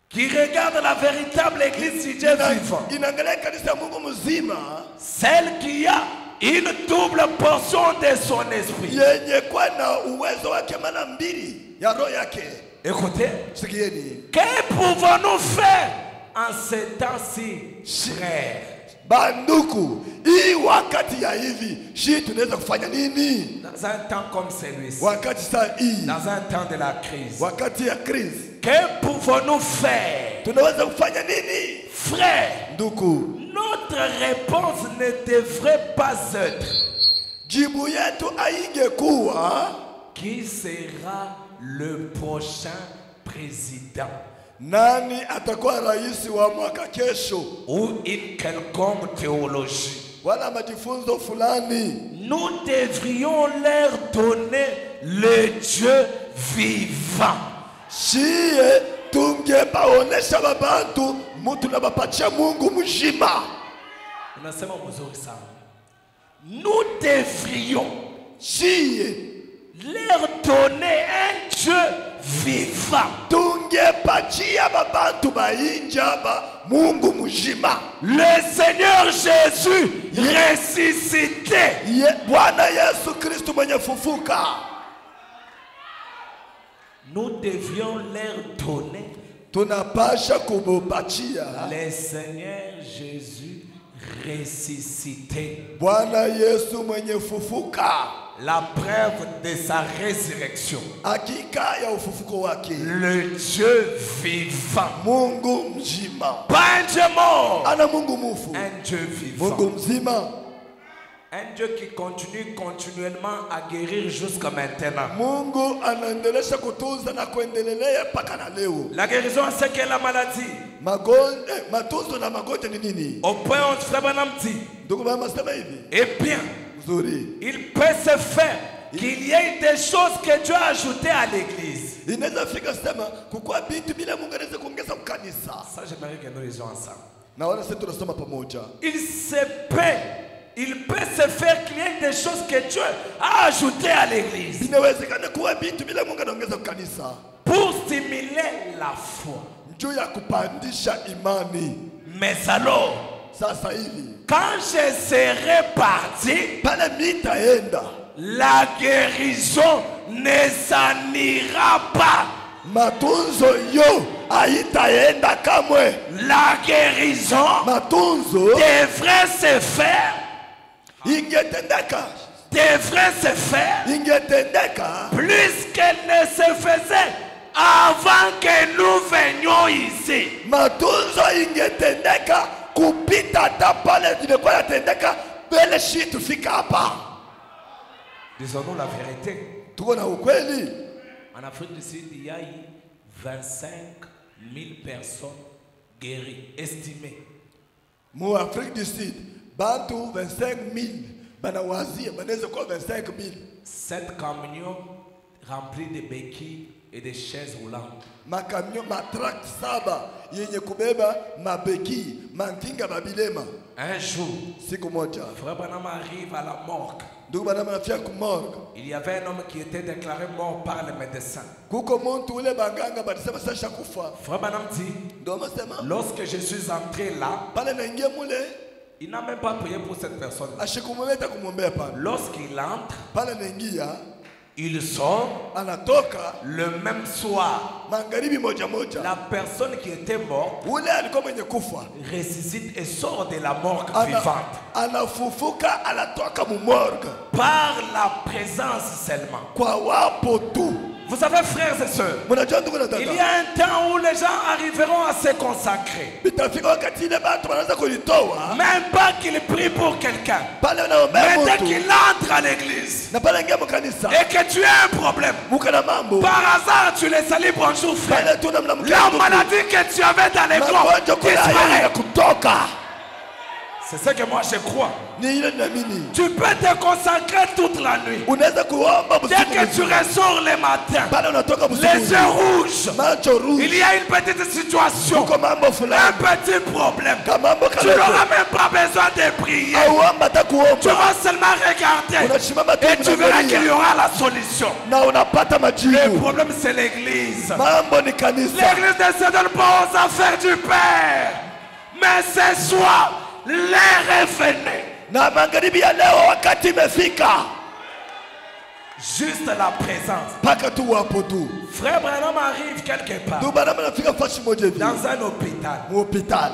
A: qui regarde la véritable église du Dieu vivant,
C: inaangalia kanisa ya Mungu mzima
A: celle qui a une double portion de son esprit.
C: yenye kwa na uwezo wake mara mbili ya roho yake.
A: Écoutez,
C: Sikieni,
A: que pouvons-nous faire en ces temps-ci, frères?
C: banduku, hii wakati ya hivi shi tunaweza kufanya nini?
A: Dans un temps comme celui-ci,
C: Wakati saa hii,
A: dans un temps de la crise,
C: wakati ya crise,
A: que pouvons-nous faire?
C: tunaweza kufanya nini?
A: Frères,
C: Nduku,
A: notre réponse ne devrait pas être
C: jibu yetu haingekuwa
A: qui sera le prochain président
C: nani atakuwa rais wa mwaka kesho,
A: ou une quelconque théologie.
C: wala majifunzo fulani.
A: Nous devrions leur donner le Dieu vivant.
C: Shie tungebaonesha babantu mutu na bapatia Mungu mzima.
A: Unasema mzuri sana. Nous devrions
C: Shie
A: leur donner un Dieu
D: vivant.
C: tungepatia babantu bainjaba Mungu mzima.
D: Le Seigneur Jésus ressuscité.
C: Bwana Yesu Kristo mwenye fufuka.
D: Nous devions leur donner
C: Tunapasha kubupatia
D: le Seigneur Jésus ressuscité.
C: Bwana Yesu mwenye fufuka.
D: La preuve de sa résurrection.
C: Hakika ya ufufuko wake.
D: Le Dieu vivant.
C: Mungu mzima.
D: Pas un Dieu mort.
C: Ana Mungu mufu.
D: Un Dieu vivant.
C: Mungu mzima.
D: Un Dieu qui continue continuellement à guérir jusqu'à maintenant.
C: Mungu anaendelesha kutunza na kuendelea mpaka na leo.
D: La guérison, c'est que la maladie.
C: Matunzo na magonjwa ni nini?
D: Au point où frère Branham dit,
C: Ndugu mama sema hivi.
D: eh bien, il peut se faire qu'il y ait des choses que Dieu a ajoutées à l'église.
C: Inaweza fika sema kukua vitu bila Mungu anaweza kuongeza mkanisa.
D: Ça, j'aimerais que nous lisions ensemble.
C: Na wala sisi tunasoma pamoja.
D: Il peut se faire qu'il y ait des choses que Dieu a ajoutées à l'église.
C: Inawezekana kuwa vitu bila Mungu anaongeza mkanisa.
D: Pour stimuler la foi.
C: Njoo ya kupandisha imani.
D: Mais alors,
C: sasa hivi
D: quand je serai parti,
C: pale mitaenda,
D: la guérison ne s'en ira pas.
C: Matunzo yo haitaenda kamwe.
D: La guérison devrait se faire.
C: Ingetendeka.
D: Devrait se faire.
C: Ingetendeka.
D: Plus qu'elle ne se faisait avant que nous venions ici.
C: Matunzo ingetendeka kupita tapale dilikuwa yatendeka bele shi tufika hapa.
D: Disons-nous la vérité.
C: Tuko na ukweli.
D: En Afrique du Sud, il y a eu 25 000 personnes guéries, estimées.
C: Mu Afrique du Sud, bantu 25 000, banawazia, banaweza kuwa 25 000.
D: 7 camions remplis de béquilles et de chaises roulantes.
C: Makamio matrakt saba yenye kubeba mabeki, mantinga babilema.
D: Un jour,
C: siku moja,
D: Frère Branham arrive à la morgue.
C: Ndugu Branham anafika ku morgue.
D: Il y avait un homme qui était déclaré mort par les médecins.
C: Kuko muntu ule banganga balisema sasa kufa.
D: Frère Branham dit, lorsque je suis entré là,
C: pale naingia mule,
D: il n'a même pas prié pour cette personne.
C: Ashikumuleta kumwombea pale.
D: Lorsqu'il entre,
C: pale naingia,
D: il sort,
C: anatoka
D: le même soir.
C: Magharibi moja moja,
D: la personne qui était morte
C: ule alikuwa mwenye kufa
D: ressuscite et sort de la morgue vivante.
C: Anafufuka, anatoka mu morgue
D: par la présence seulement.
C: Kwa wapo tu.
D: Vous savez, frères et sœurs, il y a un temps où les gens arriveront à se consacrer. Même pas qu'ils prient pour quelqu'un. Mais dès qu'il entre à l'église et que tu as un problème, par hasard tu les salues, bonjour frère. La maladie que tu avais dans les corps disparaît. C'est ce que moi je crois. Tu peux te consacrer toute la nuit. Dès que tu ressors le matin, les yeux rouges, il y a une petite situation, un petit problème. Tu n'auras même pas besoin de prier. Tu vas seulement regarder et tu verras qu'il y aura la solution. Le problème c'est l'église. L'église ne se donne pas aux affaires du Père. Mais ce soir, l'heure est venue.
C: Na magharibi ya leo wakati imefika.
D: Juste la présence.
C: Paka tu wapo tu.
D: Frère Branham arrive quelque part.
C: Ndugu Branham anafika fashi moja hivi.
D: Dans un hôpital.
C: Mu hôpital.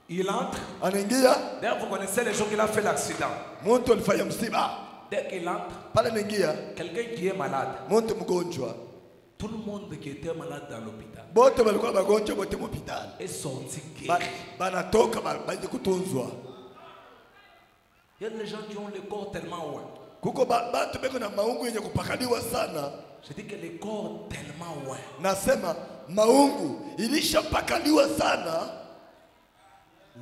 D: Il entre.
C: Anaingia.
D: D'ailleurs vous connaissez les jours qu'il a fait l'accident.
C: Mtu alifanya msiba.
D: Dès qu'il entre.
C: Pale anaingia.
D: Quelqu'un qui est malade.
C: Mtu mgonjwa.
D: Tout le monde qui était malade dans l'hôpital.
C: Bote walikuwa wagonjwa wote mu hôpital.
D: Et sorti guéri.
C: Banatoka baje kutunzwa.
D: Il y a des gens qui ont le corps tellement loin.
C: Kuko bantu beko na maungu yenye kupakaliwa sana.
D: Je dis que le corps tellement loin.
C: Nasema maungu ilishapakaliwa sana.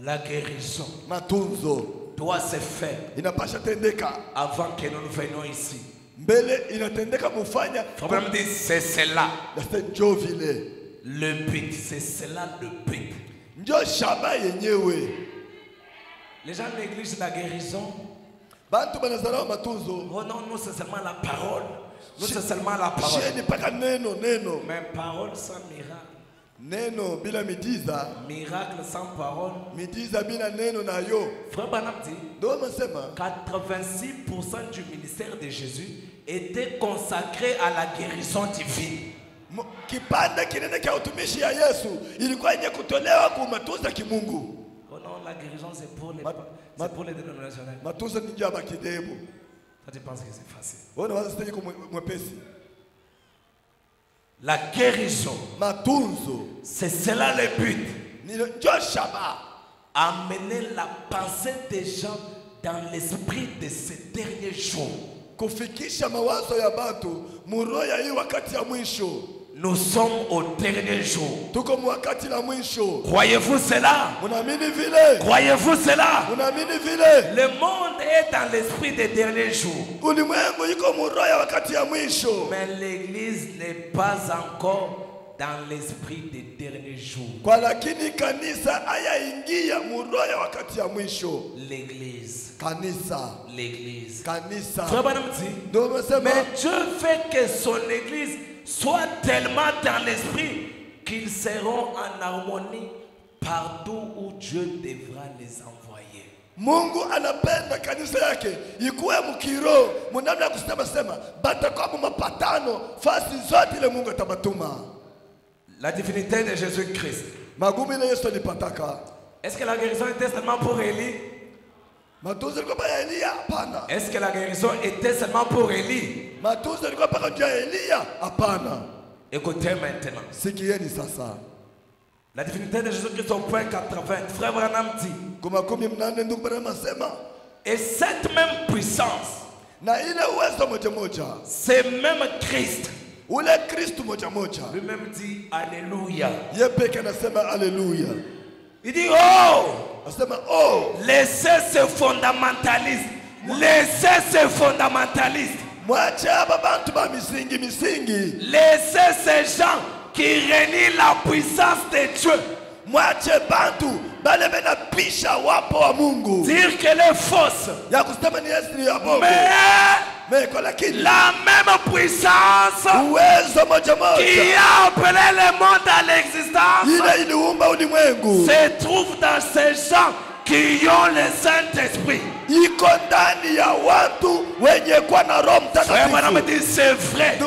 D: La guérison,
C: matunzo,
D: doit se faire.
C: Inapasha tendeka
D: avant que nous venions ici.
C: Mbele inatendeka mufanya.
D: Problème dit c'est cela.
C: Le
D: but, c'est cela le but.
C: Ndio shaba yenyewe.
D: Les gens négligent la guérison.
C: Bantu banazarau matunzo.
D: Oh non, non, c'est seulement la parole. Nous c'est seulement la parole.
C: Mais
D: parole sans miracle.
C: Neno bila miujiza.
D: Miracle sans parole.
C: Miujiza bila neno na yo.
D: Frère Branham dit,
C: ndio nasema
D: 86% du ministère de Jésus était consacré à la guérison divine.
C: Kipande kinene cha utumishi ya Yesu ilikuwa yenye kutolewa kwa matuza kimungu.
D: Oh non, la guérison c'est pour les dénominationnels.
C: Matuza ni njia bakidebu.
D: Ça tu penses que c'est facile?
C: Wewe unaweza sitaje kwa mwepesi.
D: La guérison,
C: matunzo,
D: c'est cela le but. Amener la pensée des gens dans l'esprit de ces derniers jours.
C: Kufikisha mawazo ya batu muroho ya hii wakati ya mwisho.
D: Nous sommes au dernier jour.
C: Tuko mwakati la mwisho.
D: Croyez-vous cela?
C: Munaamini vile?
D: Croyez-vous cela?
C: Munaamini vile?
D: Le monde est dans l'esprit des derniers jours.
C: Ulimwengu yuko muroho ya wakati ya mwisho.
D: Mais l'église n'est pas encore dans l'esprit des derniers jours.
C: Kwa lakini kanisa hayaingia muroho ya wakati ya mwisho.
D: L'église.
C: Kanisa.
D: L'église.
C: Kanisa.
D: Frère Branham dit, mais Dieu fait que son église soit tellement dans l'esprit qu'ils seront en harmonie partout où Dieu devra les envoyer.
C: Mungu anapenda kanisa yake ikuwe mkiro munamna kusema batakuwa mapatano fasi zote ile Mungu atabatuma.
D: La divinité de Jésus-Christ.
C: Magumi ile Yesu alipataka.
D: Est-ce que la guérison était seulement pour Élie?
C: Matuzo ilikuwa para Elia? Hapana.
D: Est-ce que la guérison était seulement pour Élie?
C: Matuzo ilikuwa para Elia? Hapana.
D: Écoutez maintenant.
C: Sikieni sasa.
D: La divinité de Jésus-Christ au point 80. Frère Branham dit.
C: Kuma 18 ndugu Branham asema.
D: Et cette même puissance.
C: Na ile uwezo moja moja.
D: C'est même Christ.
C: Ule Kristo moja moja.
D: Lui-même dit alléluia.
C: Yeye pekee anasema alléluia.
D: Il dit oh.
C: Asema oh.
D: Laissez ces fondamentalistes. Laissez ces fondamentalistes.
C: Mwache abantu ba misingi misingi.
D: Laissez ces gens qui renient la puissance de Dieu.
C: Mwache bantu bale bena pisha wapo wa Mungu.
D: Dire qu'elle est fausse.
C: Ya kusema ni Yesu ya bongo. Mais kwa lakini
D: la même puissance
C: uwezo moja moja
D: qui a appelé le monde à l'existence
C: ile iliumba ulimwengu
D: se trouve dans ces gens qui ont le Saint-Esprit.
C: Iko ndani ya watu wenye kwa na Roho Mtakatifu.
D: C'est vrai.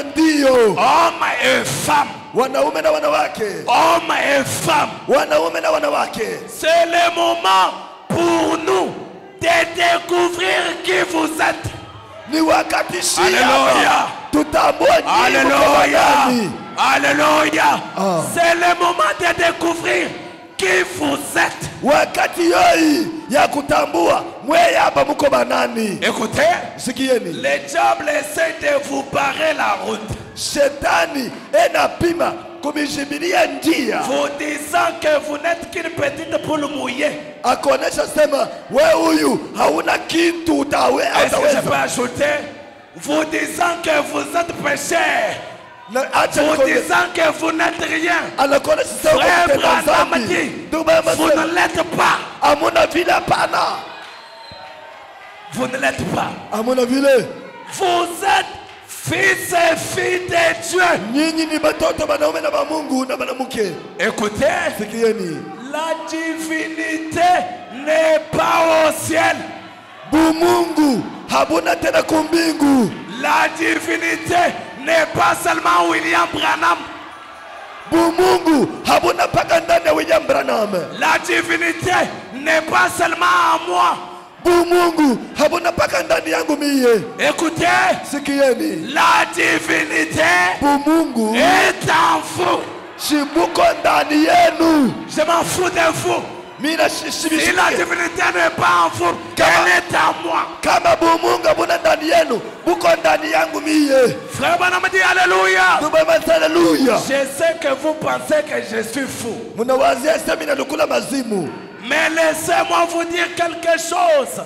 C: Ndio.
D: Hommes et femmes.
C: Wanaume na wanawake.
D: Hommes et femmes.
C: Wanaume na wanawake.
D: C'est le moment pour nous de découvrir qui vous êtes.
C: Ni wakati shia.
D: Alléluia.
C: Tutambue ni
D: Alléluia. Alléluia. C'est le moment de découvrir qui vous êtes.
C: Wakati yoi ya kutambua mwe hapa mko banani.
D: Écoutez,
C: sikieni.
D: Le diable essaie de vous barrer la route.
C: Shetani enapima kumishibilia njia.
D: Vous disant que vous n'êtes qu'une petite poule mouillée.
C: Akonesha sema wewe huyu hauna kitu utaweza.
D: Est-ce que je peux ajouter? Vous disant que vous êtes pécheur. Vous disant que vous n'êtes rien. Frère Branham dit, vous ne l'êtes pas. Vous ne l'êtes pas. Vous êtes fils et filles de Dieu. Écoutez, la divinité n'est pas au ciel. La divinité n'est pas seulement William Branham. La divinité n'est pas seulement à moi. Écoutez, la divinité est en vous. Je m'en fous de vous. Si la divinité n'est pas en vous, elle est en moi. Frère Branham dit alléluia. Je sais que vous pensez que je suis fou. Mais laissez-moi vous dire quelque chose.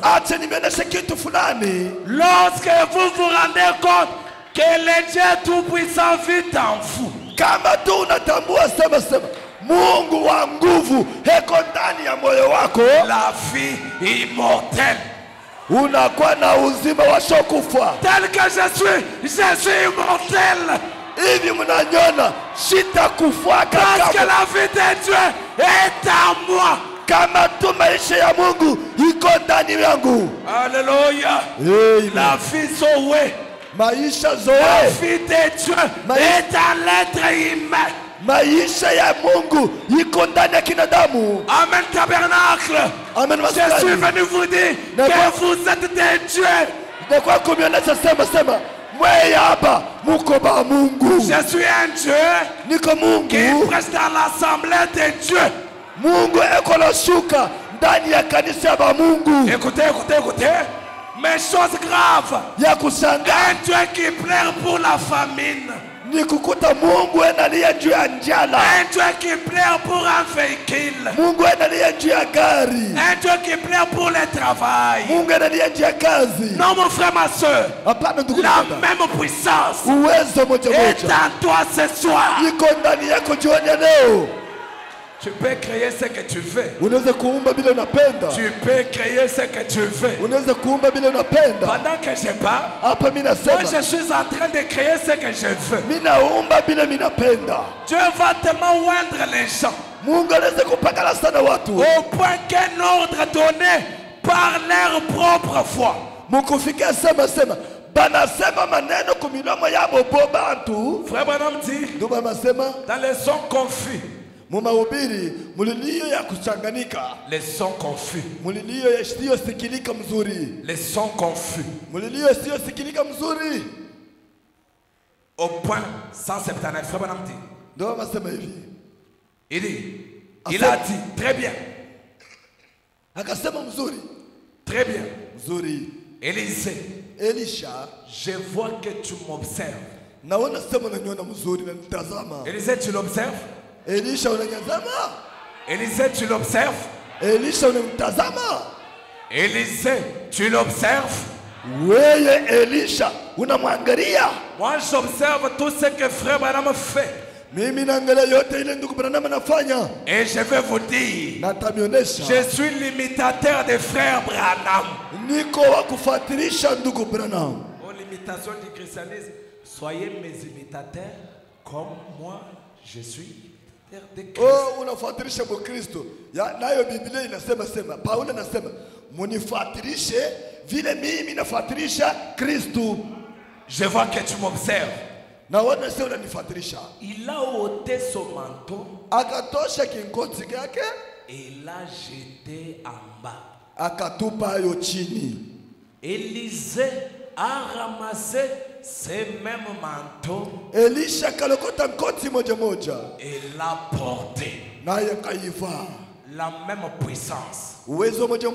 D: Lorsque vous vous rendez compte que le Dieu Tout-Puissant vit en vous,
C: Mungu wa nguvu heko ndani ya moyo wako.
D: La vie immortelle.
C: unakuwa na uzima wasiokufa.
D: Tel que je suis immortel.
C: Hivi mnanyona sitakufa
D: parce que la vie de Dieu est en moi.
C: Kama tu maisha ya Mungu iko ndani yangu.
D: Alléluia. La vie Zoé.
C: Maisha Zoé.
D: La vie de Dieu est en l'être humain.
C: Maisha ya Mungu iko ndani ya kinadamu.
D: Amen tabernacle.
C: Amen.
D: Je suis venu vous dire que vous êtes des dieux.
C: De quoi kumionyesha sema mwe hapa muko ba Mungu.
D: Je suis un Dieu
C: niko Mungu
D: qui prêche dans l'assemblée des dieux.
C: Mungu eko nashuka ndani ya kanisa ba Mungu.
D: Écoutez. Mais chose grave.
C: Ya kushangaa.
D: Un Dieu qui pleure pour la famine.
C: Ni kukuta Mungu analia juu ya njala.
D: Un Dieu qui pleure pour un véhicule.
C: Mungu analia juu ya gari.
D: Un Dieu qui pleure pour le travail.
C: Mungu analia juu ya kazi.
D: Non mon frère, ma soeur.
C: Hapana ndugu.
D: La même puissance
C: uwezo moja
D: est en toi ce soir.
C: Iko ndani yako jioni leo.
D: Tu peux créer ce que tu veux.
C: Unaweza kuumba bila unapenda.
D: Tu peux créer ce que tu veux.
C: Unaweza kuumba bila unapenda.
D: Pendant que je parle,
C: hapa mimi nasema,
D: moi je suis en train de créer ce que je veux.
C: Mimi naumba bila mimi napenda.
D: Dieu va tellement oindre les gens.
C: Mungu anaweza kupakala sana watu.
D: Au point qu'un ordre donné par leur propre foi.
C: Mukufikia sema banasema maneno kumilomo yabo bobantu.
D: Frère Branham dit,
C: nduba masema,
D: dans les sons confus.
C: Mumahubiri mulilio ya kuchanganika.
D: Les sons confus.
C: Mulilio ya sio sikilika mzuri.
D: Les sons confus.
C: Mulilio sio sikilika mzuri.
D: Au point 179, frère Branham dit.
C: Ndio masema hivi.
D: Il a dit très bien.
C: Akasema mzuri.
D: Très bien.
C: Mzuri.
D: Elisha, je vois que tu m'observes.
C: Naona sema unaniona mzuri na nitazama.
D: Elisha, tu l'observes?
C: Elisha unanitazama?
D: Elisha, tu l'observes?
C: Elisha unanitazama?
D: Elisha, tu l'observes?
C: Wewe Elisha unamwangalia?
D: Moi j'observe tout ce que frère Branham fait.
C: Mimi naangalia yote ile ndugu Branham anafanya.
D: Et je vais vous dire,
C: natamionesha,
D: je suis l'imitateur de frère Branham.
C: Niko wa kufuatilisha ndugu Branham.
D: Aux limitations du christianisme, soyez mes imitateurs comme moi je suis.
C: Oh, unafuatilisha Kristo. Ya nayo Biblia inasema Paulo anasema munifuatilishe vile mimi nafuatilisha Kristo.
D: Je vois que tu m'observes.
C: Na wana sasa unanifuatilisha.
D: Il a ôté son manteau.
C: Akatosha kinkoti yake.
D: Et l'a jeté en bas.
C: Akatupa yo chini.
D: Élisée a ramassé ces mêmes manteaux.
C: Elisha kalokota nkoti moja
D: et l'a porté.
C: Naye kaiva.
D: La même puissance.
C: Uwezo moja.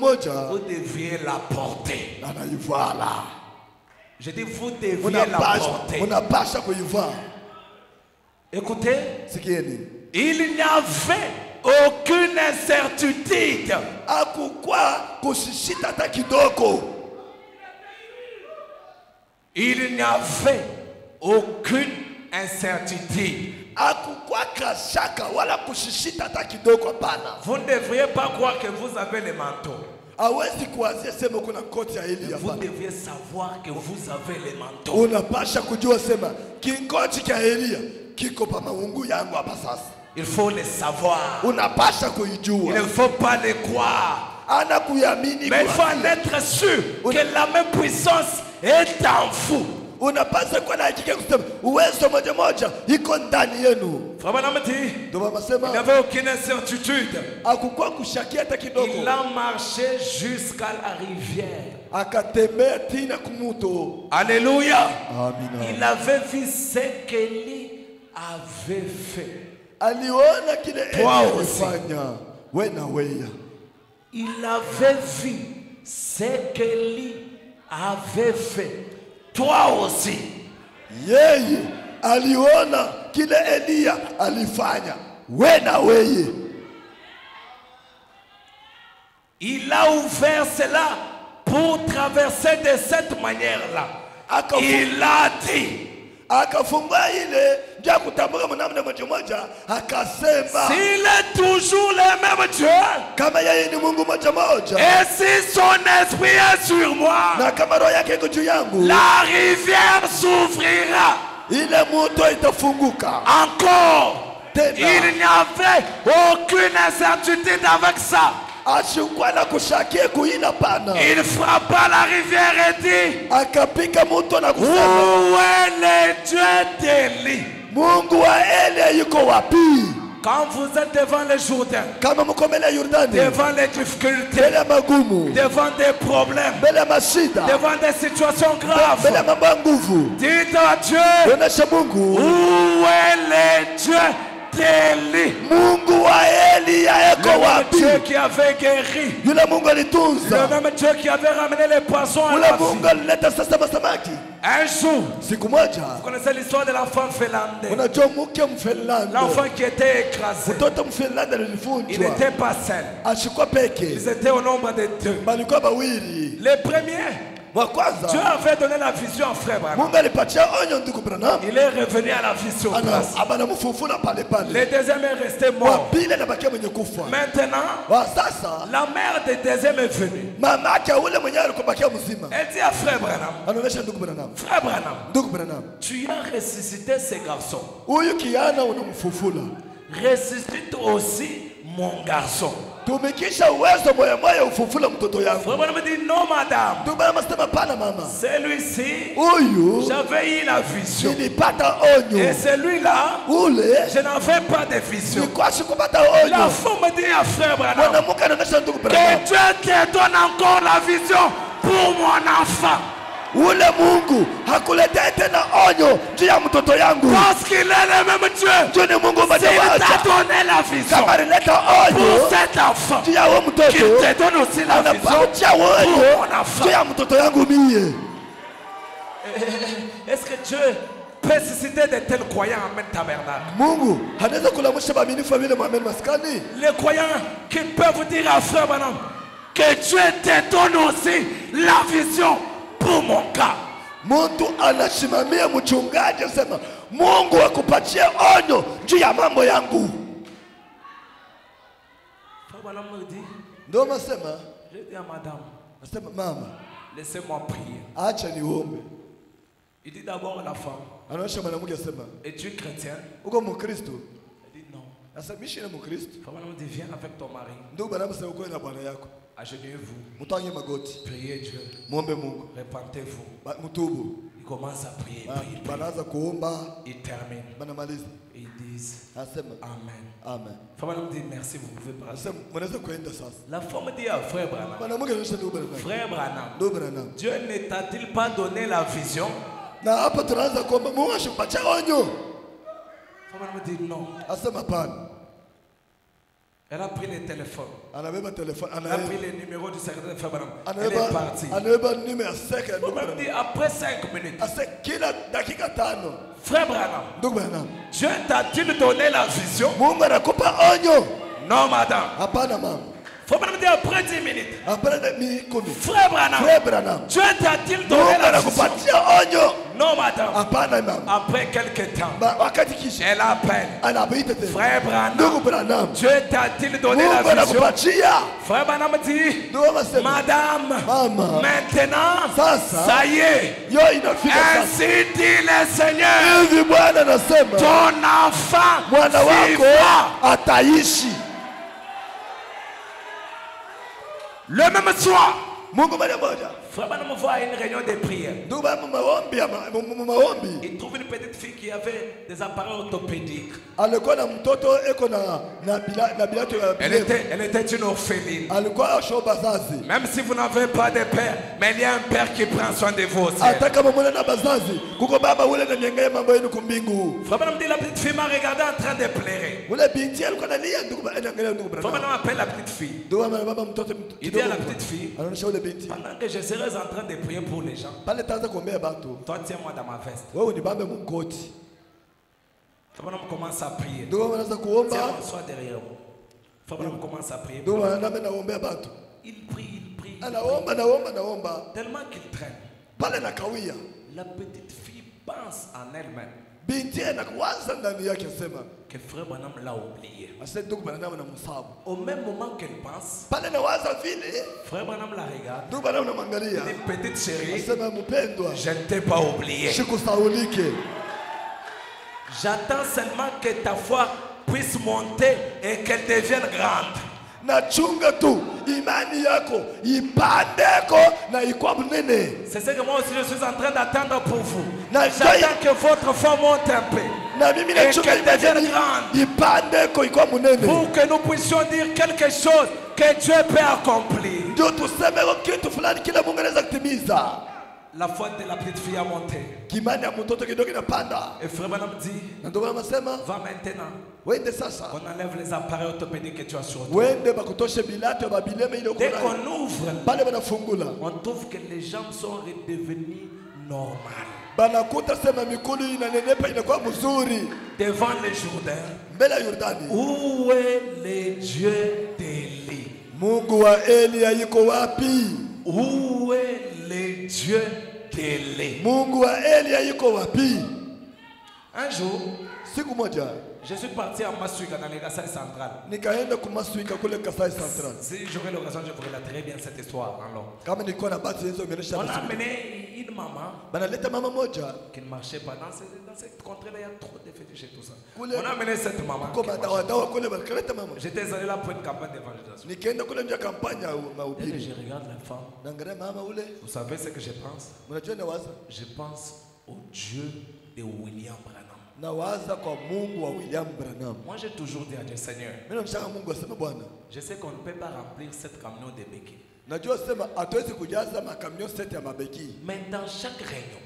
D: Vous deviez la porter.
C: Anaivala.
D: Je dis vous deviez la porter.
C: Unapasha kuiva.
D: Écoutez.
C: Sikieni.
D: Il n'y avait aucune incertitude.
C: Akukwa kushishita hata kidogo.
D: Il n'y avait aucune incertitude. Vous ne devriez pas croire que vous avez le manteau. Vous deviez savoir que vous avez le manteau. Il faut le savoir. Il ne faut pas le croire. Mais il faut en être sûr que la même puissance est en vous.
C: Unapaswa kuwa na hakika kusema uwezo moja iko ndani yenu.
D: Il n'avait aucune incertitude.
C: Hakukuwa kushakia hata kidogo.
D: Il a marché jusqu'à la rivière.
C: Akatembea tena kumuto.
D: Alléluia.
C: Amina.
D: Il avait vu ce qu'Élie avait fait.
C: Aliona kile
D: Élie alifanya.
C: Wena weya.
D: Il avait vu ce qu'Élie avait fait. Toi aussi.
C: Yeye aliona kile Elia alifanya. Wena weye.
D: Il a ouvert cela pour traverser de cette manière-là. Il a dit,
C: akafungua ile ndio kutambuka mnamna moja akasema
D: s'il est toujours le même Dieu,
C: kama yeye ni Mungu moja,
D: et si son esprit est sur moi,
C: na kama roho yake iko juu yangu,
D: la rivière s'ouvrira.
C: ile mto itafunguka.
D: Encore, il n'y avait aucune incertitude avec ça. Il frappa la rivière et dit, où est le Dieu d'Élie? Quand vous êtes devant le Jourdain, devant les difficultés, devant des problèmes, devant des situations graves, dites à Dieu, où est le Dieu d'Élie? Le même Dieu qui avait guéri, le même Dieu qui avait ramené les poissons à la vie. Un jour, vous connaissez l'histoire de l'enfant finlandais, l'enfant qui était écrasé. Il n'était pas seul, ils étaient au nombre de deux. Les premiers, Dieu avait donné la vision à frère Branham. Il est revenu à la vision. Le deuxième est resté mort. Maintenant, la mère du deuxième est venue. Elle dit à frère Branham, frère Branham, tu as ressuscité ces garçons. Ressuscite aussi mon garçon. Frère Branham dit non madame, celui-ci j'avais eu la vision et celui-là je n'avais pas de vision. La femme dit à frère Branham que Dieu te donne encore la vision pour mon enfant. Ule Mungu hakuletea tena onyo juu ya mtoto yangu. Parce qu'il est le même Dieu. Dieu ni Mungu mmoja. Il t'a donné la vision. Kama alileta onyo pour cet enfant, juu ya mtoto, qu'il te donne aussi la vision pour mon enfant. Juu ya mtoto yangu mie. Est-ce que Dieu peut susciter de tels croyants en même tabernacle? Mungu anaweza kulamusha waaminifu vile muamini maskani. Les croyants qui peuvent dire à frère Branham que Dieu te donne aussi la vision pour mon cas. Mtu anasimamia mchungaji asema Mungu akupatie onyo juu ya mambo yangu. Ndio nasema, je dis à madame, nasema mama, laissez-moi prier. Acha niombe. Il dit d'abord la femme. Anaosha mwanamke asema, es-tu chrétien? Uko mkristo? Elle dit non. Nasema mimi ni mkristo. Femme dit viens avec ton mari. Ndio bwana msema uko na bwana yako. Agenez-vous. Priez Dieu. Repentez-vous. Il commence à prier. Il termine. Ils disent Amen. Amen. Femme dit merci, vous pouvez parler. La femme dit à frère Branham, frère Branham, Dieu ne t'a-t-il pas donné la vision? Femme dit non. Elle a pris le téléphone. Elle a pris le numéro du secrétaire de Frère Branham. Elle est partie. Elle dit après 5 minutes. Frère Branham, Dieu t'a-t-il donné la vision? Non madame. Frère Branham dit après 10 minutes. Frère Branham, Dieu t'a-t-il donné la vision? Non madame. Après quelques temps, elle appelle. Frère Branham, Dieu t'a-t-il donné la vision? Frère Branham dit, madame, maintenant, ça y est. Ainsi dit le Seigneur, ton enfant vivra. Le même soir, Frère Branham voit une réunion de prière. Il trouve une petite fille qui avait des appareils orthopédiques. Elle était une orpheline. Même si vous n'avez pas de père, mais il y a un père qui prend soin de vous aussi. Frère Branham dit la petite fille m'a regardé en train de pleurer. Frère Branham appelle la petite fille. Il dit à la petite fille, pendant que je serai en train de prier pour les gens, toi tiens-moi dans ma veste. Frère Branham commence à prier. Tiens-moi, sois derrière moi. Frère Branham commence à prier. Il prie. Tellement qu'il traîne. La petite fille pense en elle-même que Frère Branham l'a oublié. Au même moment qu'elle pense, Frère Branham la regarde. Il dit, petite chérie, je ne t'ai pas oublié. J'attends seulement que ta foi puisse monter et qu'elle devienne grande. C'est ce que moi aussi je suis en train d'attendre pour vous. J'attends que votre foi monte un peu et qu'elle devienne grande pour que nous puissions dire quelque chose que Dieu peut accomplir. La foi de la petite fille a monté. Et Frère Branham dit, va maintenant. On enlève les appareils orthopédiques que tu as sur toi. Dès qu'on ouvre, on trouve que les jambes sont redevenues normales. Devant le Jourdain, où est le Dieu d'Élie? Où est le Dieu d'Élie? Un jour, je suis parti à Masuika dans les Kasaï central. Si j'aurais l'occasion, je ferai très bien cette histoire en long. On a amené une maman qui ne marchait pas. Dans cette contrée-là, il y a trop de fétiches et tout ça. On a amené cette maman. J'étais allé là pour une campagne d'évangélisation. Et que je regarde la femme, vous savez ce que je pense? Je pense au Dieu de William Branham. Moi j'ai toujours dit à Dieu, Seigneur, je sais qu'on ne peut pas remplir cette camion de béquilles. Mais dans chaque réunion,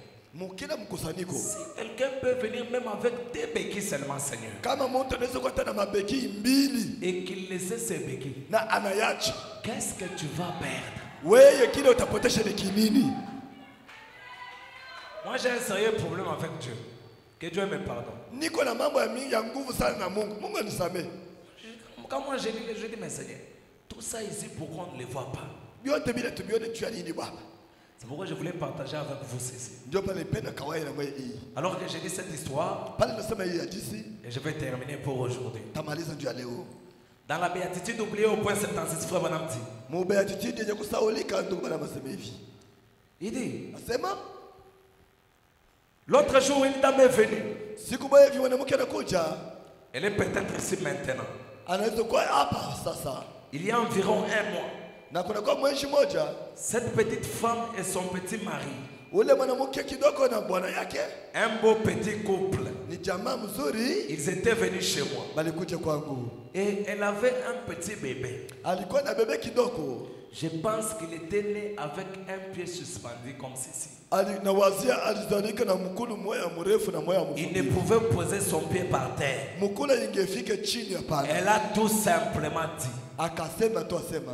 D: si quelqu'un peut venir même avec des béquilles seulement, Seigneur, et qu'il laisse ses béquilles, qu'est-ce que tu vas perdre? Moi j'ai un sérieux problème avec Dieu. Que Dieu me pardonne. Quand moi je dis, mais Seigneur, tout ça ici, pourquoi on ne les voit pas? C'est pourquoi je voulais partager avec vous ceci. Alors que j'ai dit cette histoire, et je vais terminer pour aujourd'hui. Dans la béatitude oubliée au point 76, Frère Branham dit, il dit, l'autre jour, une dame est venue. Elle est peut-être ici maintenant. Il y a environ un mois, cette petite femme et son petit mari, un beau petit couple, ils étaient venus chez moi. Et elle avait un petit bébé. Je pense qu'il était né avec un pied suspendu comme ceci. Il ne pouvait poser son pied par terre. Elle a tout simplement dit,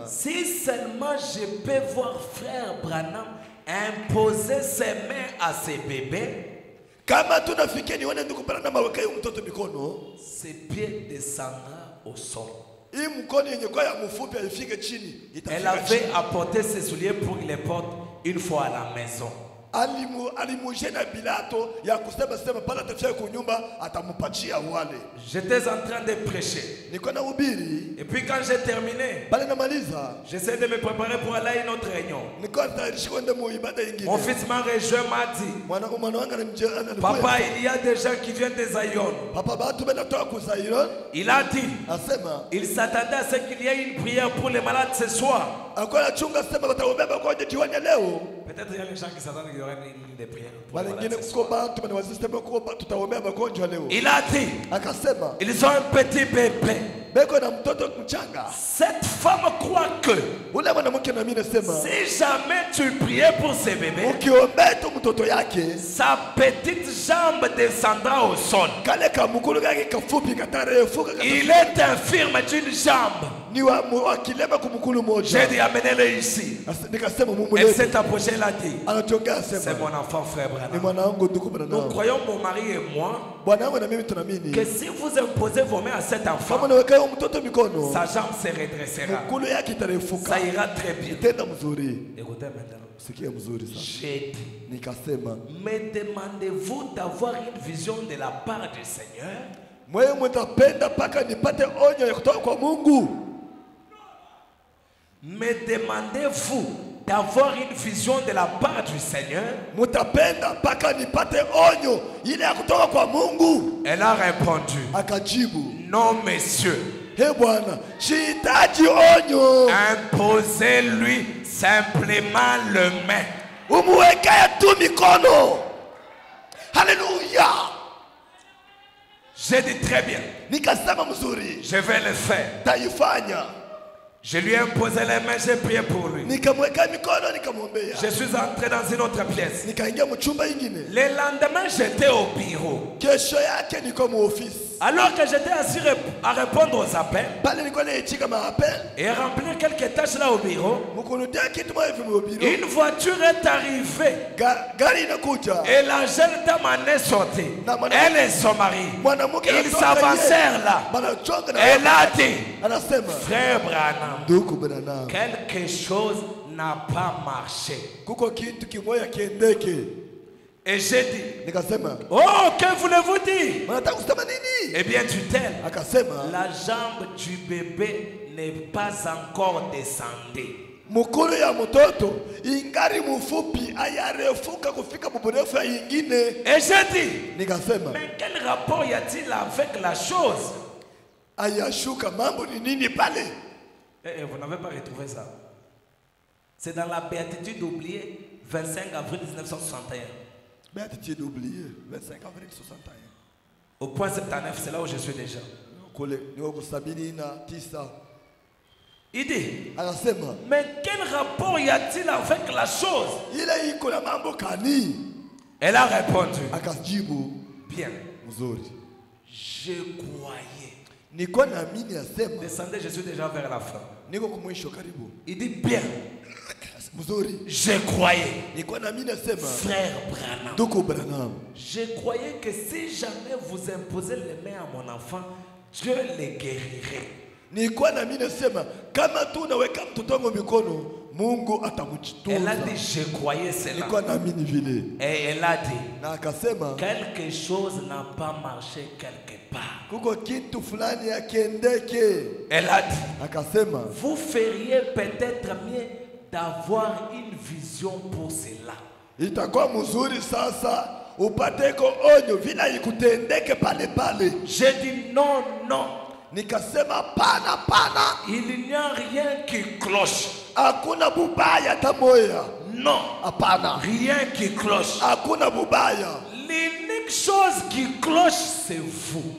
D: si seulement je peux voir Frère Branham imposer ses mains à ses bébés, ses pieds descendra au sol. Elle avait apporté ses souliers pour qu'il les porte une fois à la maison. J'étais en train de prêcher. Et puis quand j'ai terminé, j'essaie de me préparer pour aller à une autre réunion. Mon fils m'a rejoint, m'a dit, papa, il y a des gens qui viennent des Zion. Il a dit, il s'attendait à ce qu'il y ait une prière pour les malades ce soir. Peut-être il y a les gens qui s'attendent qu'il y aurait une ligne de prière pour les malades ce soir. Il a dit, ils ont un petit bébé. Cette femme croit que si jamais tu priais pour ce bébé, sa petite jambe descendra au sol. Il est infirme d'une jambe. J'ai dit, amenez-le ici. Elle s'est approchée, elle a dit, c'est mon enfant, Frère Branham. Nous croyons, mon mari et moi, que si vous imposez vos mains à cet enfant, sa jambe se redressera. Ça ira très bien. Écoutez maintenant. J'ai dit, me demandez-vous d'avoir une vision de la part du Seigneur? Me demandez-vous d'avoir une vision de la part du Seigneur? Elle a répondu, non, monsieur. Imposez-lui simplement le main.
C: Alléluia.
D: J'ai dit très bien. Je vais le faire. Je lui ai imposé les mains, j'ai prié pour lui. Je suis entré dans une autre pièce. Le lendemain, j'étais au bureau. Alors que j'étais assis à répondre aux appels et remplir quelques tâches là au bureau, une voiture est arrivée et la jeune dame en est sortie. Elle et son mari, ils s'avancèrent là. Elle a dit, frère Branham, quelque chose n'a pas marché. Et j'ai dit, oh, que voulez-vous dire? Eh bien, tu t'aimes. La jambe du bébé n'est pas encore descendue. Et j'ai dit, mais quel rapport y a-t-il avec la chose? Vous n'avez pas retrouvé ça. C'est dans la béatitude oubliée, 25 avril 1961.
C: Béatitude oubliée, 25 avril 61.
D: Au point 79, c'est là où je suis déjà. Il dit, mais quel rapport y a-t-il avec la chose? Elle a répondu, bien, je croyais. Descendez, je suis déjà vers la fin. Il dit, bien, je croyais. Frère Branham, je croyais que si jamais vous imposez les mains à mon enfant, Dieu les guérirait. Elle a dit, je croyais cela. Et elle a dit, quelque chose n'a pas marché quelque part. Elle a dit, vous feriez peut-être mieux d'avoir une vision pour cela. J'ai dit non, non. Il n'y a rien qui cloche. Non, rien qui cloche. L'unique chose qui cloche, c'est vous.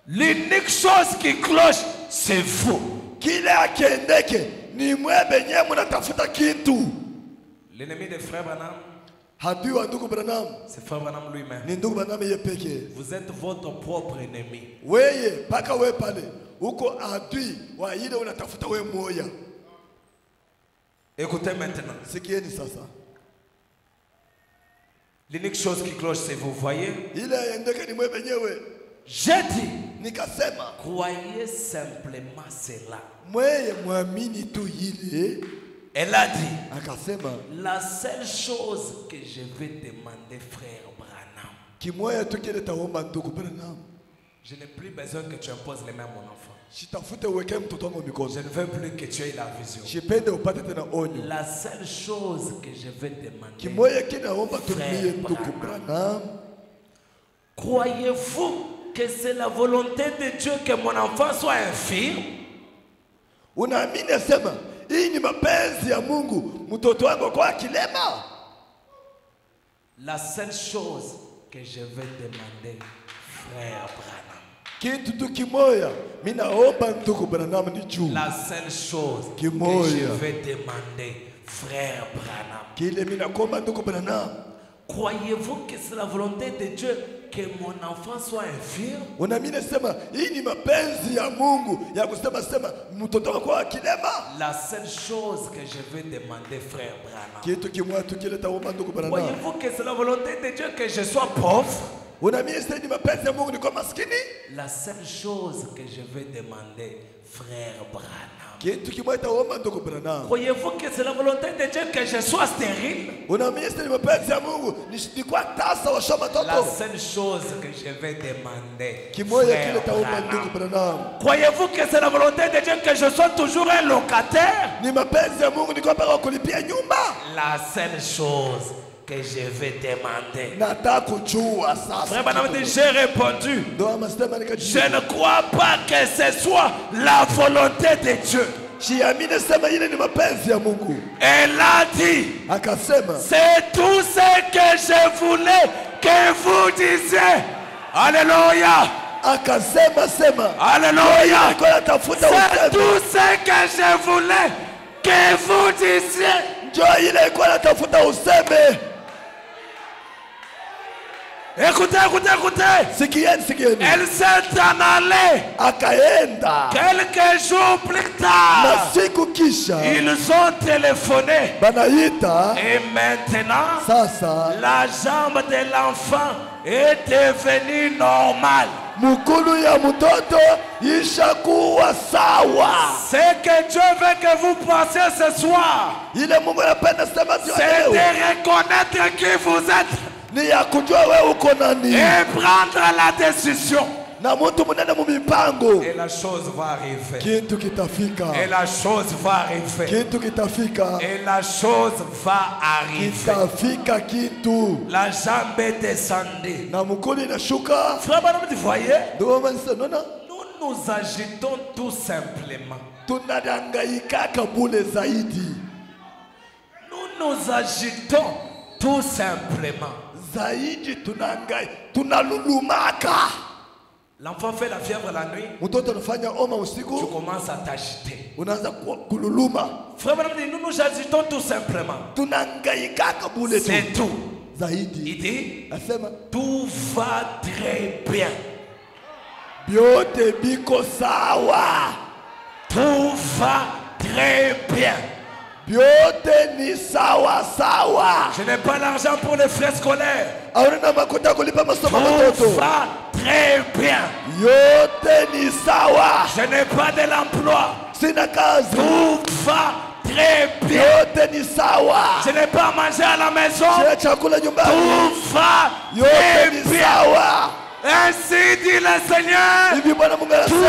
D: L'unique chose qui cloche, c'est vous. L'ennemi de frère Branham, c'est frère Branham lui-même. Vous êtes votre propre ennemi. Écoutez maintenant. L'unique chose qui cloche, c'est vous, voyez. J'ai dit, croyez simplement cela. Elle a dit, la seule chose que je vais demander, frère Branham, je n'ai plus besoin que tu imposes les mains à mon enfant. Je ne veux plus que tu aies la vision. La seule chose que je vais demander, frère Branham, croyez-vous que c'est la volonté de Dieu que mon enfant soit infirme? La seule chose que je vais demander, frère Branham, la seule chose que je vais demander, frère Branham, croyez-vous que c'est la volonté de Dieu que mon enfant soit infirme? La seule chose que je vais demander, frère Branham, croyez-vous que c'est la volonté de Dieu que je sois pauvre? La seule chose que je vais demander, frère Branham, croyez-vous que c'est la volonté de Dieu que je sois stérile? La seule chose que je vais demander, frère Branham, croyez-vous que c'est la volonté de Dieu que je sois toujours un locataire? La seule chose que je vais demander. Frère Branham dit, j'ai répondu, je ne crois pas que ce soit la volonté de Dieu. Elle a dit, c'est tout ce que je voulais que vous disiez. Alléluia. Alléluia. C'est tout ce que je voulais que vous disiez. Écoutez, écoutez, écoutez. Elle s'est en allée. Quelques jours plus tard, ils ont téléphoné. Et maintenant, la jambe de l'enfant est devenue normale. Ce que Dieu veut que vous pensiez ce soir, c'est de reconnaître qui vous êtes et prendre la décision. Et la chose va arriver. Et la chose va arriver. Et la chose va arriver. La jambe est descendue. Frère Branham, vous voyez, nous nous agitons tout simplement. Nous nous agitons tout simplement. L'enfant fait la fièvre la nuit. Tu commences à t'agiter. Frère Branham dit, nous nous agitons tout simplement. C'est tout. Il dit, tout va très bien. Tout va très bien. Je n'ai pas l'argent pour les frais scolaires. Tout va très bien. Je n'ai pas de l'emploi. Tout va très bien. Je n'ai pas mangé à la maison. Tout va très bien. Ainsi dit le Seigneur. Tout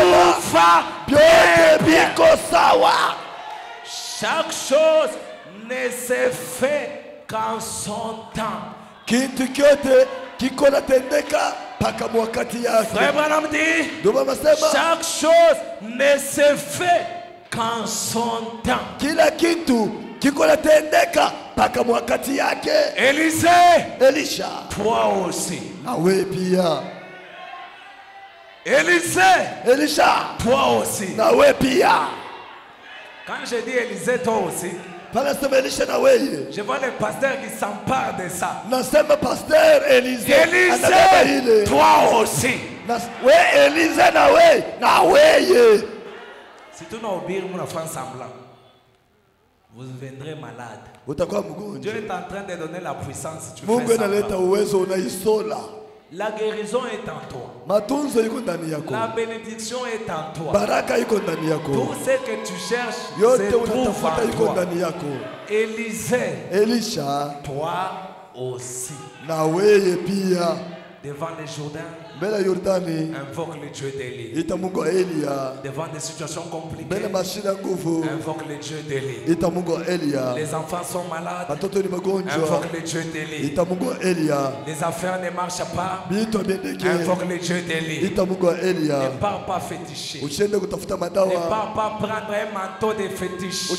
D: va très bien. Chaque chose ne se fait qu'en son temps. Frère Branham dit, chaque chose ne se fait qu'en son temps. Élisée, toi aussi. Élisée, toi aussi. Quand je dis Élisée, toi aussi, je vois le pasteur qui s'empare de ça. Élisée, toi aussi. Si tu n'as oublié mon enfant semblant, vous deviendrez malade. Dieu est en train de donner la puissance. Tu fais semblant. La guérison est en toi. La bénédiction est en toi. Tout ce que tu cherches se trouve en toi. Élisée, toi aussi. Devant les Jourdains, invoque le Dieu d'Élie. Devant des situations compliquées, invoque le Dieu d'Élie. Les enfants sont malades, invoque le Dieu d'Élie. Les affaires ne marchent pas, invoque le Dieu d'Élie. Ne pars pas féticher. Ne pars pas prendre un manteau de fétiche.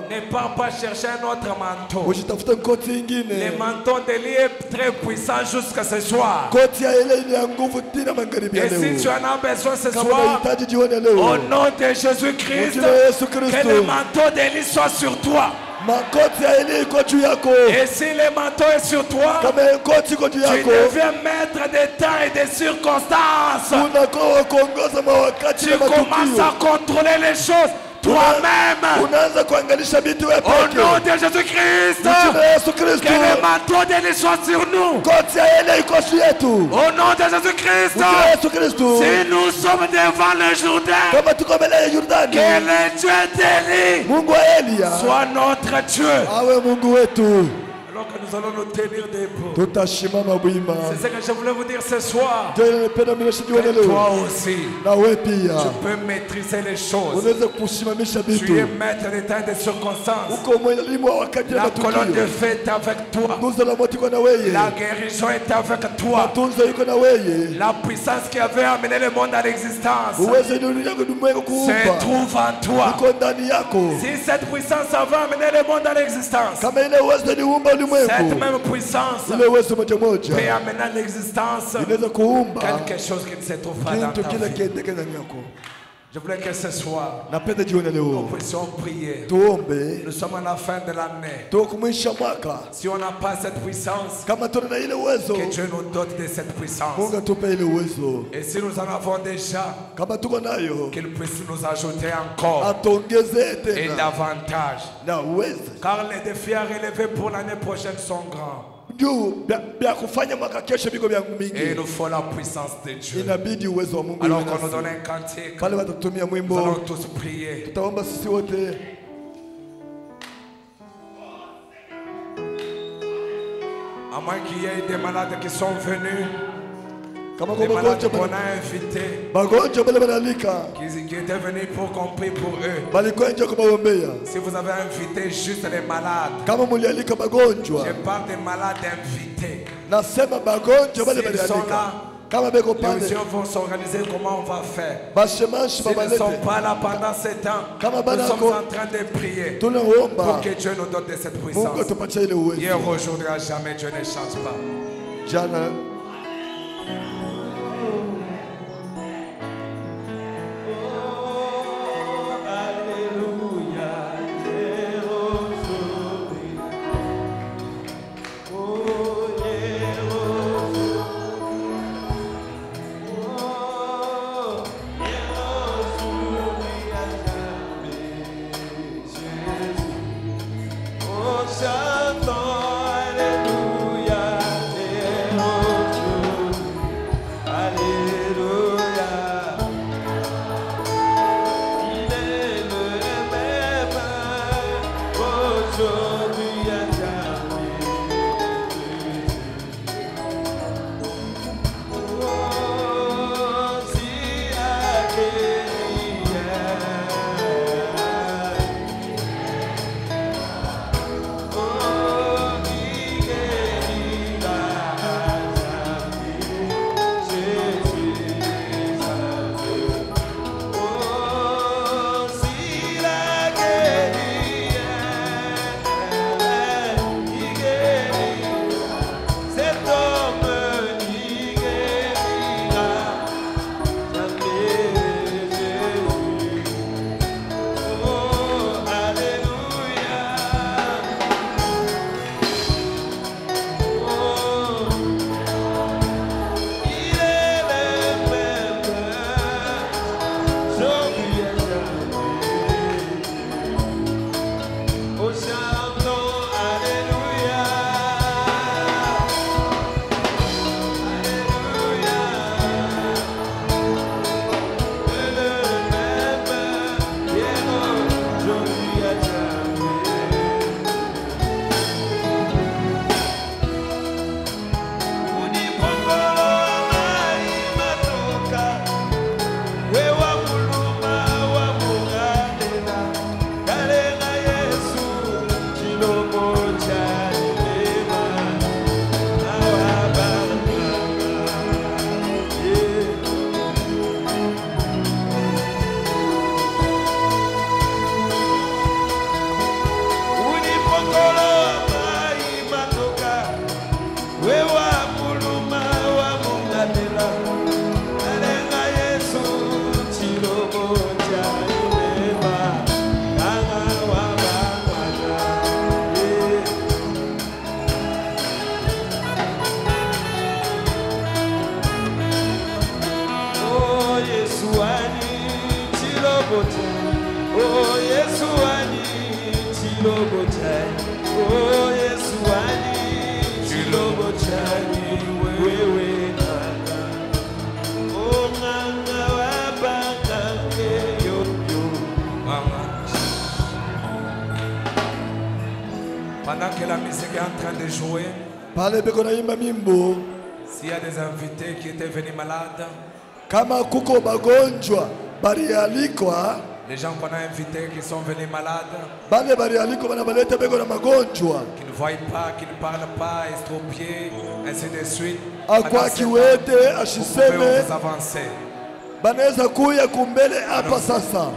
D: Ne pars pas chercher un autre manteau. Le manteau d'Élie est très puissant jusqu'à ce soir. Et si tu en as besoin ce soir, au nom de Jésus-Christ, que le manteau d'Élie soit sur toi. Et si le manteau est sur toi, tu deviens maître des temps et des circonstances. Tu commences à contrôler les choses toi-même.
C: Unaanza kuangalisha vitu wewe
D: Au
C: peke.
D: nom de Jésus-Christ.
C: Jina la Yesu Kristo.
D: Que le manteau d'Élie soit sur nous.
C: Koti ya Elia iko juu yetu.
D: Au nom de Jésus-Christ.
C: Jina la Yesu Kristo.
D: Si nous sommes devant le Jourdain,
C: Kama tuko mbele ya Yordani.
D: que le Dieu d'Élie
C: Mungu wa Elia
D: soit notre Dieu.
C: awe Mungu wetu.
D: Alors que nous allons nous tenir debout.
C: Tutashimama wima.
D: C'est ce que je voulais vous dire ce soir.
C: Ndio nimependa mnashidi wa
D: Et
C: leo.
D: toi aussi,
C: Na wewe pia.
D: tu peux maîtriser les choses.
C: Unaweza kusimamisha
D: Tu es
C: vitu.
D: maître des temps et des circonstances.
C: Uko mwalimu wa wakati na
D: La colonne de
C: matukio.
D: feu est avec toi.
C: Tunza la moto iko na wewe.
D: La guérison est avec toi.
C: Tunza iko na wewe.
D: La puissance qui avait amené le monde à l'existence
C: Uweze dunia kudumu kuumba.
D: se trouve en toi.
C: Iko ndani yako.
D: Si cette puissance avait amené le monde à l'existence,
C: Kama ile uwezo ni uumba
D: cette
C: ulimwengu.
D: même puissance
C: Ile uwezo moja moja.
D: peut amener à l'existence
C: Inaweza kuumba
D: quelque chose qui ne se trouve pas dans
C: kitu
D: ta
C: kile
D: vie.
C: kiendeke ndani yako.
D: Je voulais que ce soir,
C: Napenda jioni
D: nous
C: leo.
D: puissions prier.
C: Tuombe.
D: Nous sommes à la fin de l'année.
C: Tukumwisha mwaka.
D: Si on n'a pas cette puissance,
C: Kama tuna na ile uwezo.
D: que Dieu nous dote de cette puissance.
C: Mungu atupe ile uwezo.
D: Et si nous en avons déjà,
C: Kama tuko nayo.
D: qu'il puisse nous ajouter encore
C: Atongeze
D: et
C: tena.
D: davantage.
C: Na uwezo.
D: Car les défis à relever pour l'année prochaine sont grands.
C: Juu bya kufanya mwaka kesho biko bya
D: Et il
C: mingi.
D: nous faut la puissance de Dieu.
C: Inabidi uwezo wa Mungu.
D: Alors
C: uwe
D: qu'on nous
C: nasi.
D: donne un cantique,
C: Pale watatumia
D: nous
C: mwimbo.
D: allons tous prier.
C: Tutaomba sisi wote.
D: À moins qu'il y ait des malades qui sont venus,
C: Kama
D: des
C: kwa
D: malades
C: magonjwa
D: qu'on a invités,
C: magonjwa bale banalika.
D: qui étaient venus pour qu'on prie pour eux.
C: Balikuwa nje kubaombea.
D: Si vous avez invité juste les malades,
C: Kama mulialika magonjwa.
D: je parle des malades invités.
C: Nasema magonjwa bale
D: S'ils sont
C: balialika.
D: là,
C: Kama beko
D: les
C: pale.
D: missions vont s'organiser comment on va faire.
C: Bashemashi
D: S'ils ne sont
C: babalete.
D: pas là pendant ce temps,
C: Kama
D: nous
C: bana
D: sommes
C: ko-
D: en train de prier pour
C: Tunaomba.
D: que Dieu nous donne de cette
C: Mungu
D: puissance.
C: atupatie ile uwezo.
D: Hier, aujourd'hui, à jamais, Dieu ne change pas.
C: Jana
E: Oh
B: Oh Yesu wali chilobo chani wewe nanga. Oh nanga wabaka yo mama. Pendant que la musique est en train de jouer, s'il y a des invités qui étaient venus malades,
C: kama kuko bagonjwa balialikwa,
B: les gens qu'on a invités qui sont venus malades,
C: bale balialikwa banabaleta beko na magonjwa,
B: qui ne voient pas, qui ne parlent pas, estropiés, ainsi de suite.
C: Akwa kiwete ashiseme,
B: vous avancer.
C: Banaweza kuya kumbele hapa sasa.